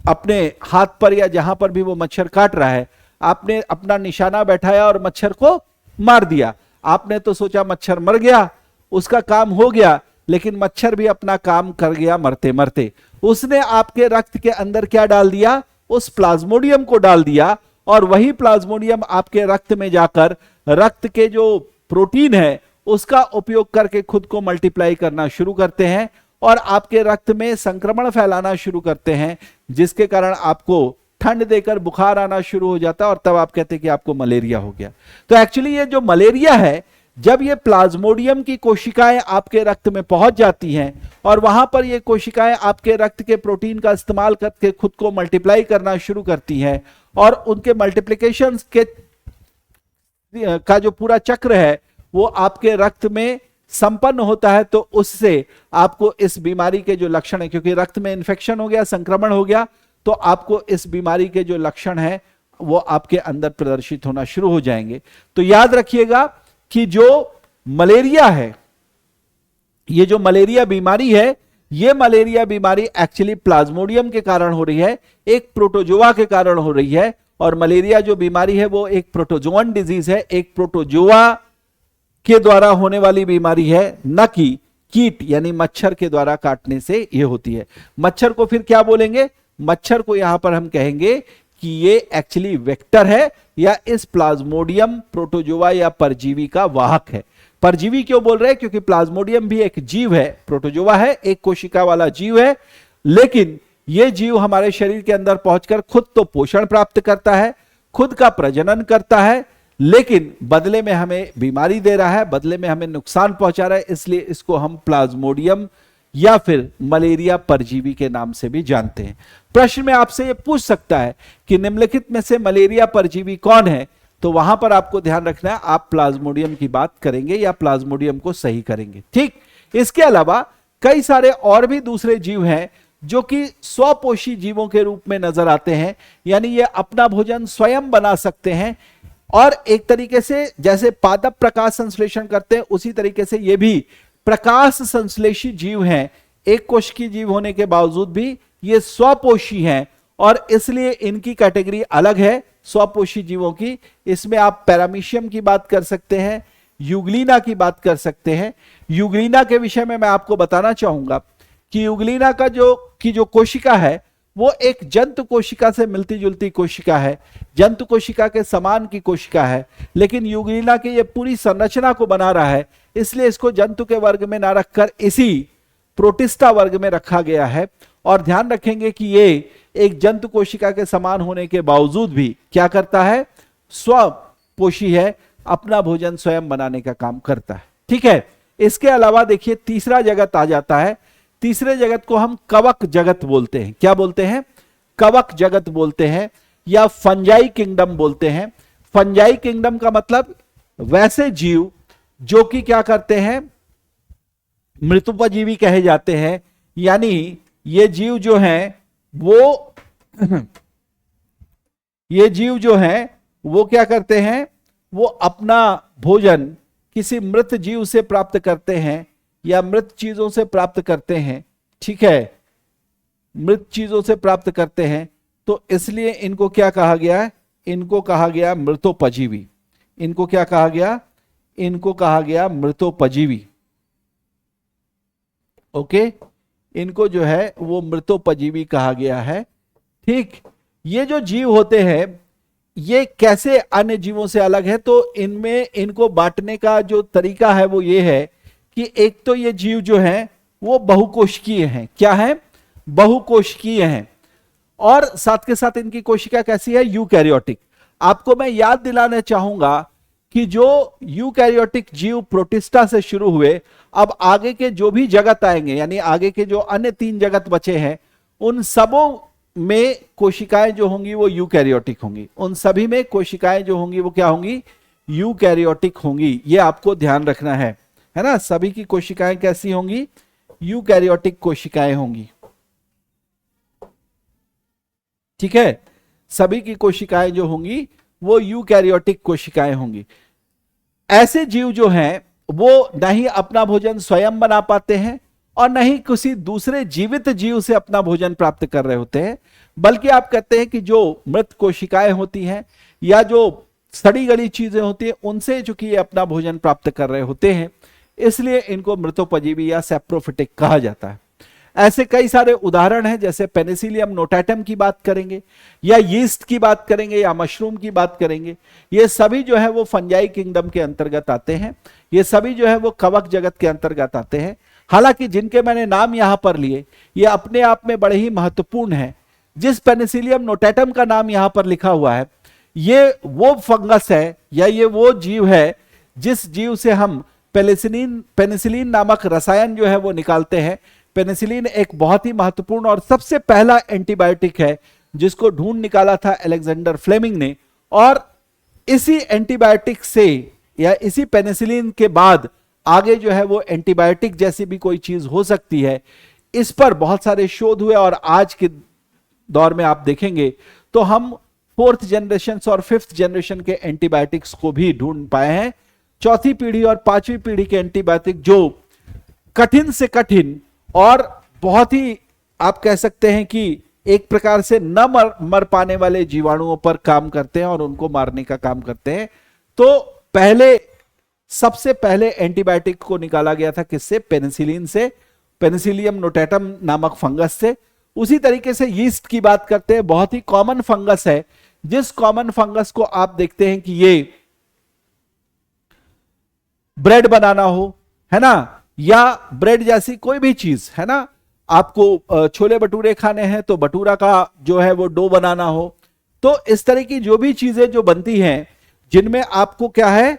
अपने हाथ पर या जहां पर भी वो मच्छर काट रहा है, आपने अपना निशाना बैठाया और मच्छर को मार दिया। आपने तो सोचा मच्छर मर गया, उसका काम हो गया, लेकिन मच्छर भी अपना काम कर गया मरते मरते। उसने आपके रक्त के अंदर क्या डाल दिया, उस प्लाज्मोडियम को डाल दिया, और वही प्लाज्मोडियम आपके रक्त में जाकर रक्त के जो प्रोटीन है उसका उपयोग करके खुद को मल्टीप्लाई करना शुरू करते हैं, और आपके रक्त में संक्रमण फैलाना शुरू करते हैं, जिसके कारण आपको ठंड देकर बुखार आना शुरू हो जाता है, और तब आप कहते हैं कि आपको मलेरिया हो गया। तो एक्चुअली ये जो मलेरिया है, जब ये प्लाज्मोडियम की कोशिकाएं आपके रक्त में पहुंच जाती हैं और वहां पर ये कोशिकाएं आपके रक्त के प्रोटीन का इस्तेमाल करके खुद को मल्टीप्लाई करना शुरू करती हैं, और उनके मल्टीप्लिकेशन के का जो पूरा चक्र है वो आपके रक्त में संपन्न होता है, तो उससे आपको इस बीमारी के जो लक्षण है, क्योंकि रक्त में इंफेक्शन हो गया, संक्रमण हो गया, तो आपको इस बीमारी के जो लक्षण है वो आपके अंदर प्रदर्शित होना शुरू हो जाएंगे। तो याद रखिएगा कि जो मलेरिया है, ये जो मलेरिया बीमारी है, ये मलेरिया बीमारी एक्चुअली प्लाज्मोडियम के कारण हो रही है, एक प्रोटोजोआ के कारण हो रही है। और मलेरिया जो बीमारी है वो एक प्रोटोजोअन डिजीज है, एक प्रोटोजोआ के द्वारा होने वाली बीमारी है, न कि कीट यानी मच्छर के द्वारा काटने से ये होती है। मच्छर को फिर क्या बोलेंगे, मच्छर को यहां पर हम कहेंगे कि ये एक्चुअली वेक्टर है, या इस प्लाज्मोडियम प्रोटोजोआ या परजीवी का वाहक है। परजीवी क्यों बोल रहे हैं, क्योंकि प्लाज्मोडियम भी एक जीव है, प्रोटोजोआ है, एक कोशिका वाला जीव है, लेकिन यह जीव हमारे शरीर के अंदर पहुंचकर खुद तो पोषण प्राप्त करता है, खुद का प्रजनन करता है, लेकिन बदले में हमें बीमारी दे रहा है, बदले में हमें नुकसान पहुंचा रहा है। इसलिए इसको हम प्लाज्मोडियम या फिर मलेरिया परजीवी के नाम से भी जानते हैं। प्रश्न में आपसे यह पूछ सकता है कि निम्नलिखित में से मलेरिया परजीवी कौन है, तो वहां पर आपको ध्यान रखना है, आप प्लाज्मोडियम की बात करेंगे या प्लाज्मोडियम को सही करेंगे। ठीक, इसके अलावा कई सारे और भी दूसरे जीव हैं जो कि स्वपोषी जीवों के रूप में नजर आते हैं, यानी ये अपना भोजन स्वयं बना सकते हैं, और एक तरीके से जैसे पादप प्रकाश संश्लेषण करते हैं उसी तरीके से ये भी प्रकाश संश्लेषी जीव हैं, एक कोशिकीय जीव होने के बावजूद भी ये स्वपोषी हैं और इसलिए इनकी कैटेगरी अलग है स्वपोषी जीवों की। इसमें आप पैरामीशियम की बात कर सकते हैं, यूग्लिना की बात कर सकते हैं। यूग्लिना के विषय में मैं आपको बताना चाहूंगा कि यूग्लिना का जो कोशिका है वो एक जंतु कोशिका से मिलती जुलती कोशिका है, जंतु कोशिका के समान की कोशिका है, लेकिन यूग्लिना की ये पूरी संरचना को बना रहा है, इसलिए इसको जंतु के वर्ग में ना रखकर इसी प्रोटिस्टा वर्ग में रखा गया है। और ध्यान रखेंगे कि ये एक जंतु कोशिका के समान होने के बावजूद भी क्या करता है, स्वपोषी है, अपना भोजन स्वयं बनाने का काम करता है। ठीक है, इसके अलावा देखिए तीसरा जगत आ जाता है। तीसरे जगत को हम कवक जगत बोलते हैं। क्या बोलते हैं? कवक जगत बोलते हैं या फंजाई किंगडम बोलते हैं। फंजाई किंगडम का मतलब वैसे जीव जो कि क्या करते हैं, मृतोपजीवी कहे जाते हैं, यानी ये जीव जो हैं वो ये जीव जो हैं वो क्या करते हैं, वो अपना भोजन किसी मृत जीव से प्राप्त करते हैं या मृत चीजों से प्राप्त करते हैं। ठीक है, मृत चीजों से प्राप्त करते हैं, तो इसलिए इनको क्या कहा गया है, इनको कहा गया मृतोपजीवी। इनको क्या कहा गया, इनको कहा गया मृतोपजीवी। ओके, इनको जो है वो मृतोपजीवी कहा गया है। ठीक, ये जो जीव होते हैं ये कैसे अन्य जीवों से अलग है, तो इनमें इनको बांटने का जो तरीका है वो ये है कि एक तो ये जीव जो हैं वो बहुकोशिकीय हैं। क्या है? बहुकोशिकीय हैं। और साथ के साथ इनकी कोशिका कैसी है, यूकैरियोटिक। आपको मैं याद दिलाना चाहूंगा कि जो यूकैरियोटिक जीव प्रोटिस्टा से शुरू हुए, अब आगे के जो भी जगत आएंगे, यानी आगे के जो अन्य 3 जगत बचे हैं, उन सबों में कोशिकाएं जो होंगी वो यूकैरियोटिक होंगी। उन सभी में कोशिकाएं जो होंगी वो क्या होंगी, यूकैरियोटिक होंगी। ये आपको ध्यान रखना है ना। सभी की कोशिकाएं कैसी होंगी, यूकैरियोटिक कोशिकाएं होंगी। ठीक है, सभी की कोशिकाएं जो होंगी वो यूकैरियोटिक कोशिकाएं होंगी। ऐसे जीव जो हैं वो न ही अपना भोजन स्वयं बना पाते हैं और न ही किसी दूसरे जीवित जीव से अपना भोजन प्राप्त कर रहे होते हैं, बल्कि आप कहते हैं कि जो मृत कोशिकाएं होती हैं या जो सड़ी गली चीजें होती हैं उनसे चूंकि ये अपना भोजन प्राप्त कर रहे होते हैं, इसलिए इनको मृतोपजीवी या सैप्रोफिटिक कहा जाता है। ऐसे कई सारे उदाहरण हैं, जैसे पेनिसिलियम नोटाटम की बात करेंगे या यीस्ट की बात करेंगे या मशरूम की बात करेंगे। ये सभी जो है वो फंजाई किंगडम के अंतर्गत आते हैं, ये सभी जो है वो कवक जगत के अंतर्गत आते हैं। हालांकि जिनके मैंने नाम यहां पर लिए ये अपने आप में बड़े ही महत्वपूर्ण हैं। जिस पेनिसिलियम नोटाटम का नाम यहां पर लिखा हुआ है, ये वो फंगस है या ये वो जीव है जिस जीव से हम पेनिसिलिन नामक रसायन जो है वो निकालते हैं। पेनिसिलिन एक बहुत ही महत्वपूर्ण और सबसे पहला एंटीबायोटिक है जिसको ढूंढ निकाला था अलेक्जेंडर फ्लेमिंग ने, और इसी एंटीबायोटिक से या इसी पेनिसिलिन के बाद आगे जो है वो एंटीबायोटिक जैसी भी कोई चीज हो सकती है, इस पर बहुत सारे शोध हुए और आज के दौर में आप देखेंगे तो हम 4th जनरेशन और 5th जनरेशन के एंटीबायोटिक्स को भी ढूंढ पाए हैं। 4थी पीढ़ी और 5वीं पीढ़ी के एंटीबायोटिक जो कठिन से कठिन और बहुत ही आप कह सकते हैं कि एक प्रकार से न मर पाने वाले जीवाणुओं पर काम करते हैं और उनको मारने का काम करते हैं। तो पहले सबसे पहले एंटीबायोटिक को निकाला गया था किससे, पेनिसिलिन से, पेनिसिलियम नोटाटम नामक फंगस से। उसी तरीके से यीस्ट की बात करते हैं, बहुत ही कॉमन फंगस है, जिस कॉमन फंगस को आप देखते हैं कि ये ब्रेड बनाना हो, है ना, या ब्रेड जैसी कोई भी चीज, है ना, आपको छोले भटूरे खाने हैं तो भटूरा का जो है वो डो बनाना हो, तो इस तरह की जो भी चीजें जो बनती हैं जिनमें आपको क्या है,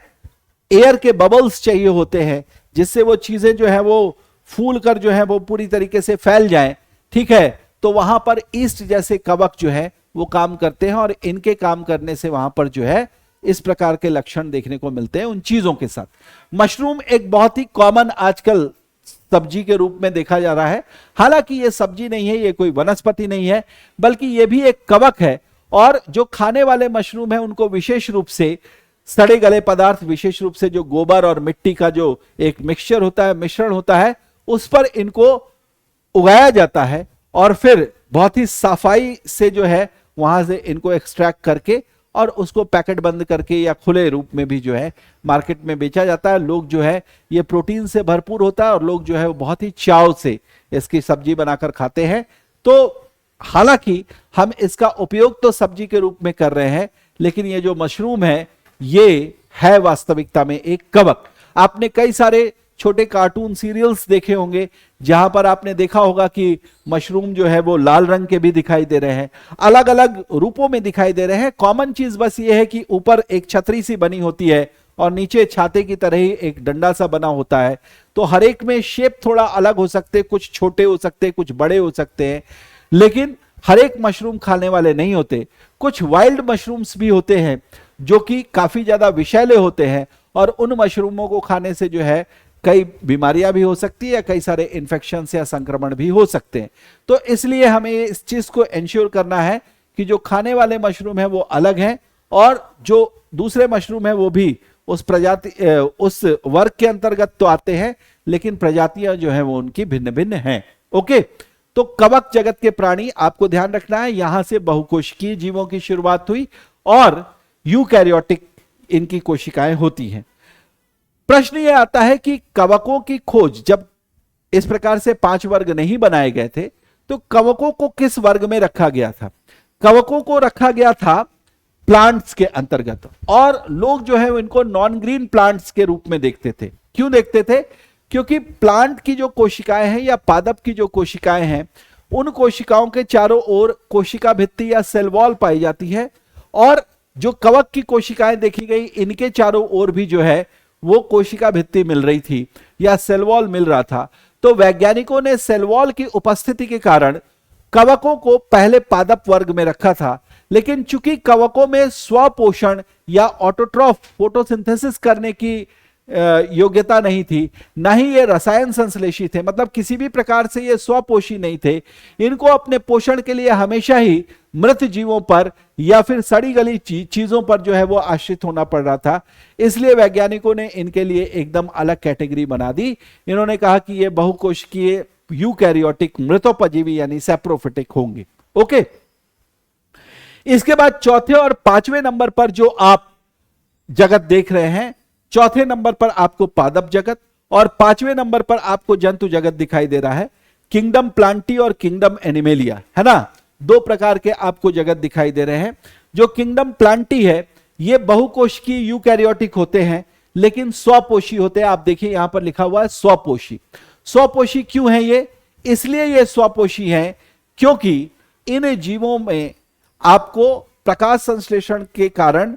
एयर के बबल्स चाहिए होते हैं जिससे वो चीजें जो है वो फूल कर जो है वो पूरी तरीके से फैल जाएं। ठीक है, तो वहां पर ईस्ट जैसे कवक जो है वो काम करते हैं और इनके काम करने से वहां पर जो है इस प्रकार के लक्षण देखने को मिलते हैं उन चीजों के साथ। मशरूम एक बहुत ही कॉमन आजकल सब्जी के रूप में देखा जा रहा है। हालांकि ये सब्जी नहीं है, ये कोई वनस्पति नहीं है, बल्कि ये भी एक कवक है। और जो खाने वाले मशरूम है उनको विशेष रूप से सड़े गले पदार्थ, विशेष रूप से जो गोबर और मिट्टी का जो एक मिक्सचर होता है, मिश्रण होता है, उस पर इनको उगाया जाता है और फिर बहुत ही सफाई से जो है वहां से इनको एक्सट्रैक्ट करके और उसको पैकेट बंद करके या खुले रूप में भी जो है मार्केट में बेचा जाता है। लोग जो है ये प्रोटीन से भरपूर होता है और लोग जो है वो बहुत ही चाव से इसकी सब्जी बनाकर खाते हैं। तो हालांकि हम इसका उपयोग तो सब्जी के रूप में कर रहे हैं, लेकिन ये जो मशरूम है ये है वास्तविकता में एक कवक। आपने कई सारे छोटे कार्टून सीरियल्स देखे होंगे जहां पर आपने देखा होगा कि मशरूम जो है वो लाल रंग के भी दिखाई दे रहे हैं, अलग अलग रूपों में दिखाई दे रहे हैं। कॉमन चीज बस ये है कि ऊपर एक छतरी सी बनी होती है और नीचे छाते की तरह ही एक डंडा सा बना होता है। तो हर एक में शेप थोड़ा अलग हो सकते, कुछ छोटे हो सकते, कुछ बड़े हो सकते हैं, लेकिन हर एक मशरूम खाने वाले नहीं होते। कुछ वाइल्ड मशरूम्स भी होते हैं जो कि काफी ज्यादा विषैले होते हैं और उन मशरूमों को खाने से जो है कई बीमारियां भी हो सकती है या कई सारे इन्फेक्शन या संक्रमण भी हो सकते हैं। तो इसलिए हमें इस चीज को इंश्योर करना है कि जो खाने वाले मशरूम है वो अलग हैं और जो दूसरे मशरूम है वो भी उस प्रजाति उस वर्ग के अंतर्गत तो आते हैं, लेकिन प्रजातियां जो है वो उनकी भिन्न भिन्न हैं। ओके, तो कवक जगत के प्राणी आपको ध्यान रखना है, यहां से बहुकोशिकीय जीवों की शुरुआत हुई और यूकैरियोटिक इनकी कोशिकाएं होती हैं। प्रश्न यह आता है कि कवकों की खोज, जब इस प्रकार से 5 वर्ग नहीं बनाए गए थे तो कवकों को किस वर्ग में रखा गया था? कवकों को रखा गया था प्लांट्स के अंतर्गत, और लोग जो है इनको नॉन ग्रीन प्लांट्स के रूप में देखते थे। क्यों देखते थे? क्योंकि प्लांट की जो कोशिकाएं हैं या पादप की जो कोशिकाएं हैं, उन कोशिकाओं के चारों ओर कोशिका भित्ति या सेल वॉल पाई जाती है, और जो कवक की कोशिकाएं देखी गई इनके चारों ओर भी जो है वो कोशिका भित्ति मिल रही थी या सेल वॉल मिल रहा था। तो वैज्ञानिकों ने सेल वॉल की उपस्थिति के कारण कवकों को पहले पादप वर्ग में रखा था, लेकिन चूंकि कवकों में स्वपोषण या ऑटोट्रॉफ फोटोसिंथेसिस करने की योग्यता नहीं थी, ना ही ये रसायन संश्लेषी थे, मतलब किसी भी प्रकार से ये स्वपोषी नहीं थे, इनको अपने पोषण के लिए हमेशा ही मृत जीवों पर या फिर सड़ी गली चीजों पर जो है वो आश्रित होना पड़ रहा था। इसलिए वैज्ञानिकों ने इनके लिए एकदम अलग कैटेगरी बना दी। इन्होंने कहा कि ये बहुकोशिकीय यूकैरियोटिक मृतोपजीवी यानी सैप्रोफिटिक होंगे। ओके, इसके बाद चौथे और 5वें नंबर पर जो आप जगत देख रहे हैं, चौथे नंबर पर आपको पादप जगत और 5वें नंबर पर आपको जंतु जगत दिखाई दे रहा है। किंगडम प्लांटी और किंगडम एनिमेलिया, है ना, 2 प्रकार के आपको जगत दिखाई दे रहे हैं। जो किंगडम प्लांटी है ये बहुकोशिकीय यूकैरियोटिक होते हैं, लेकिन स्वपोषी होते हैं। आप देखिए यहां पर लिखा हुआ है स्वपोषी। स्वपोषी क्यों है ये? इसलिए ये स्वपोषी है क्योंकि इन जीवों में आपको प्रकाश संश्लेषण के कारण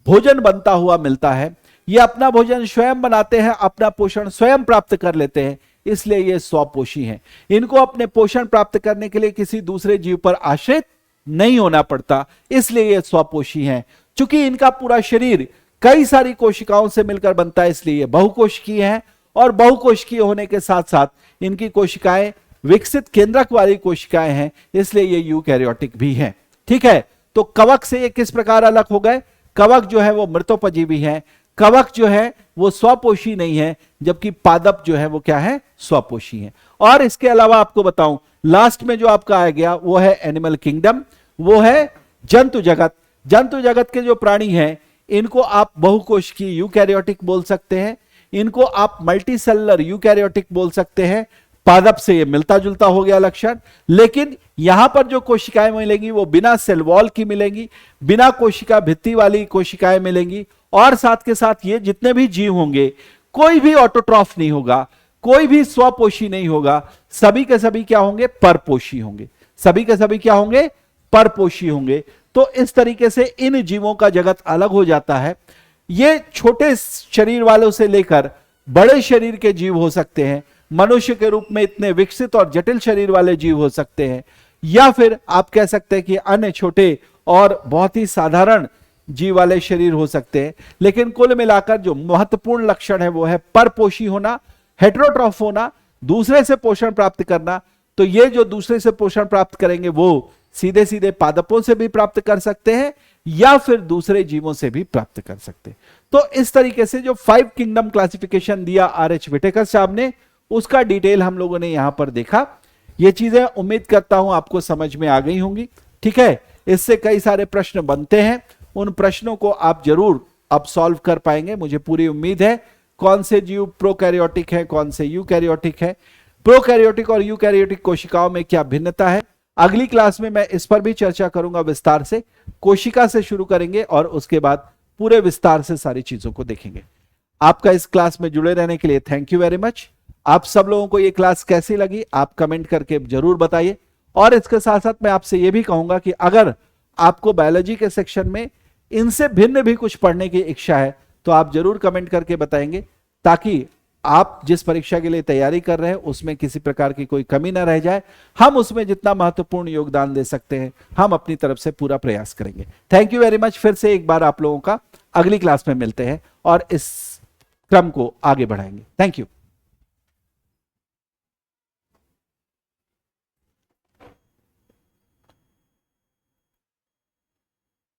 भोजन बनता हुआ मिलता है। ये अपना भोजन स्वयं बनाते हैं, अपना पोषण स्वयं प्राप्त कर लेते हैं, इसलिए ये स्वपोषी हैं। इनको अपने पोषण प्राप्त करने के लिए किसी दूसरे जीव पर आश्रित नहीं होना पड़ता, इसलिए ये स्वपोषी हैं। चूंकि इनका पूरा शरीर कई सारी कोशिकाओं से मिलकर बनता है, इसलिए ये बहुकोशिकीय हैं, और बहुकोशिकीय होने के साथ साथ इनकी कोशिकाएं विकसित केंद्रक वाली कोशिकाएं हैं, इसलिए ये यूकैरियोटिक भी हैं। ठीक है, तो कवक से ये किस प्रकार अलग हो गए? कवक जो है वो मृतोपजीवी है, कवक जो है वो स्वपोषी नहीं है, जबकि पादप जो है वो क्या है? स्वपोषी है। और इसके अलावा आपको बताऊं, लास्ट में जो आपका आ गया वो है एनिमल किंगडम, वो है जंतु जगत। जंतु जगत के जो प्राणी हैं इनको आप बहुकोशिकीय यूकैरियोटिक बोल सकते हैं, इनको आप मल्टीसेलुलर यूकैरियोटिक बोल सकते हैं। पादप से ये मिलता जुलता हो गया लक्षण, लेकिन यहां पर जो कोशिकाएं मिलेंगी वो बिना सेल वॉल की मिलेंगी, बिना कोशिका भित्ति वाली कोशिकाएं मिलेंगी, और साथ के साथ ये जितने भी जीव होंगे कोई भी ऑटोट्रॉफ नहीं होगा, कोई भी स्वपोषी नहीं होगा, सभी के सभी क्या होंगे? परपोषी होंगे। सभी के सभी क्या होंगे? परपोषी होंगे। तो इस तरीके से इन जीवों का जगत अलग हो जाता है। ये छोटे शरीर वालों से लेकर बड़े शरीर के जीव हो सकते हैं, मनुष्य के रूप में इतने विकसित और जटिल शरीर वाले जीव हो सकते हैं, या फिर आप कह सकते हैं कि अन्य छोटे और बहुत ही साधारण जीव वाले शरीर हो सकते हैं। लेकिन कुल मिलाकर जो महत्वपूर्ण लक्षण है वो है परपोषी होना, हेटेरोट्रॉफ होना, दूसरे से पोषण प्राप्त करना। तो ये जो दूसरे से पोषण प्राप्त करेंगे वो सीधे सीधे पादपों से भी प्राप्त कर सकते हैं, या फिर दूसरे जीवों से भी प्राप्त कर सकते। तो इस तरीके से जो 5 किंगडम क्लासिफिकेशन दिया आर.एच. व्हिटेकर साहब ने, उसका डिटेल हम लोगों ने यहां पर देखा। ये चीजें उम्मीद करता हूं आपको समझ में आ गई होंगी। ठीक है, इससे कई सारे प्रश्न बनते हैं, उन प्रश्नों को आप जरूर अब सॉल्व कर पाएंगे, मुझे पूरी उम्मीद है। कौन से जीव प्रोकैरियोटिक है, कौन से यूकैरियोटिक है, प्रोकैरियोटिक और यूकैरियोटिक कोशिकाओं में क्या भिन्नता है, अगली क्लास में मैं इस पर भी चर्चा करूंगा विस्तार से। कोशिका से शुरू करेंगे और उसके बाद पूरे विस्तार से सारी चीजों को देखेंगे। आपका इस क्लास में जुड़े रहने के लिए थैंक यू वेरी मच। आप सब लोगों को ये क्लास कैसी लगी आप कमेंट करके जरूर बताइए। और इसके साथ साथ मैं आपसे ये भी कहूंगा कि अगर आपको बायोलॉजी के सेक्शन में इनसे भिन्न भी कुछ पढ़ने की इच्छा है तो आप जरूर कमेंट करके बताएंगे, ताकि आप जिस परीक्षा के लिए तैयारी कर रहे हैं उसमें किसी प्रकार की कोई कमी ना रह जाए। हम उसमें जितना महत्वपूर्ण योगदान दे सकते हैं हम अपनी तरफ से पूरा प्रयास करेंगे। Thank you very much. फिर से एक बार आप लोगों का अगली क्लास में मिलते हैं और इस क्रम को आगे बढ़ाएंगे। Thank you.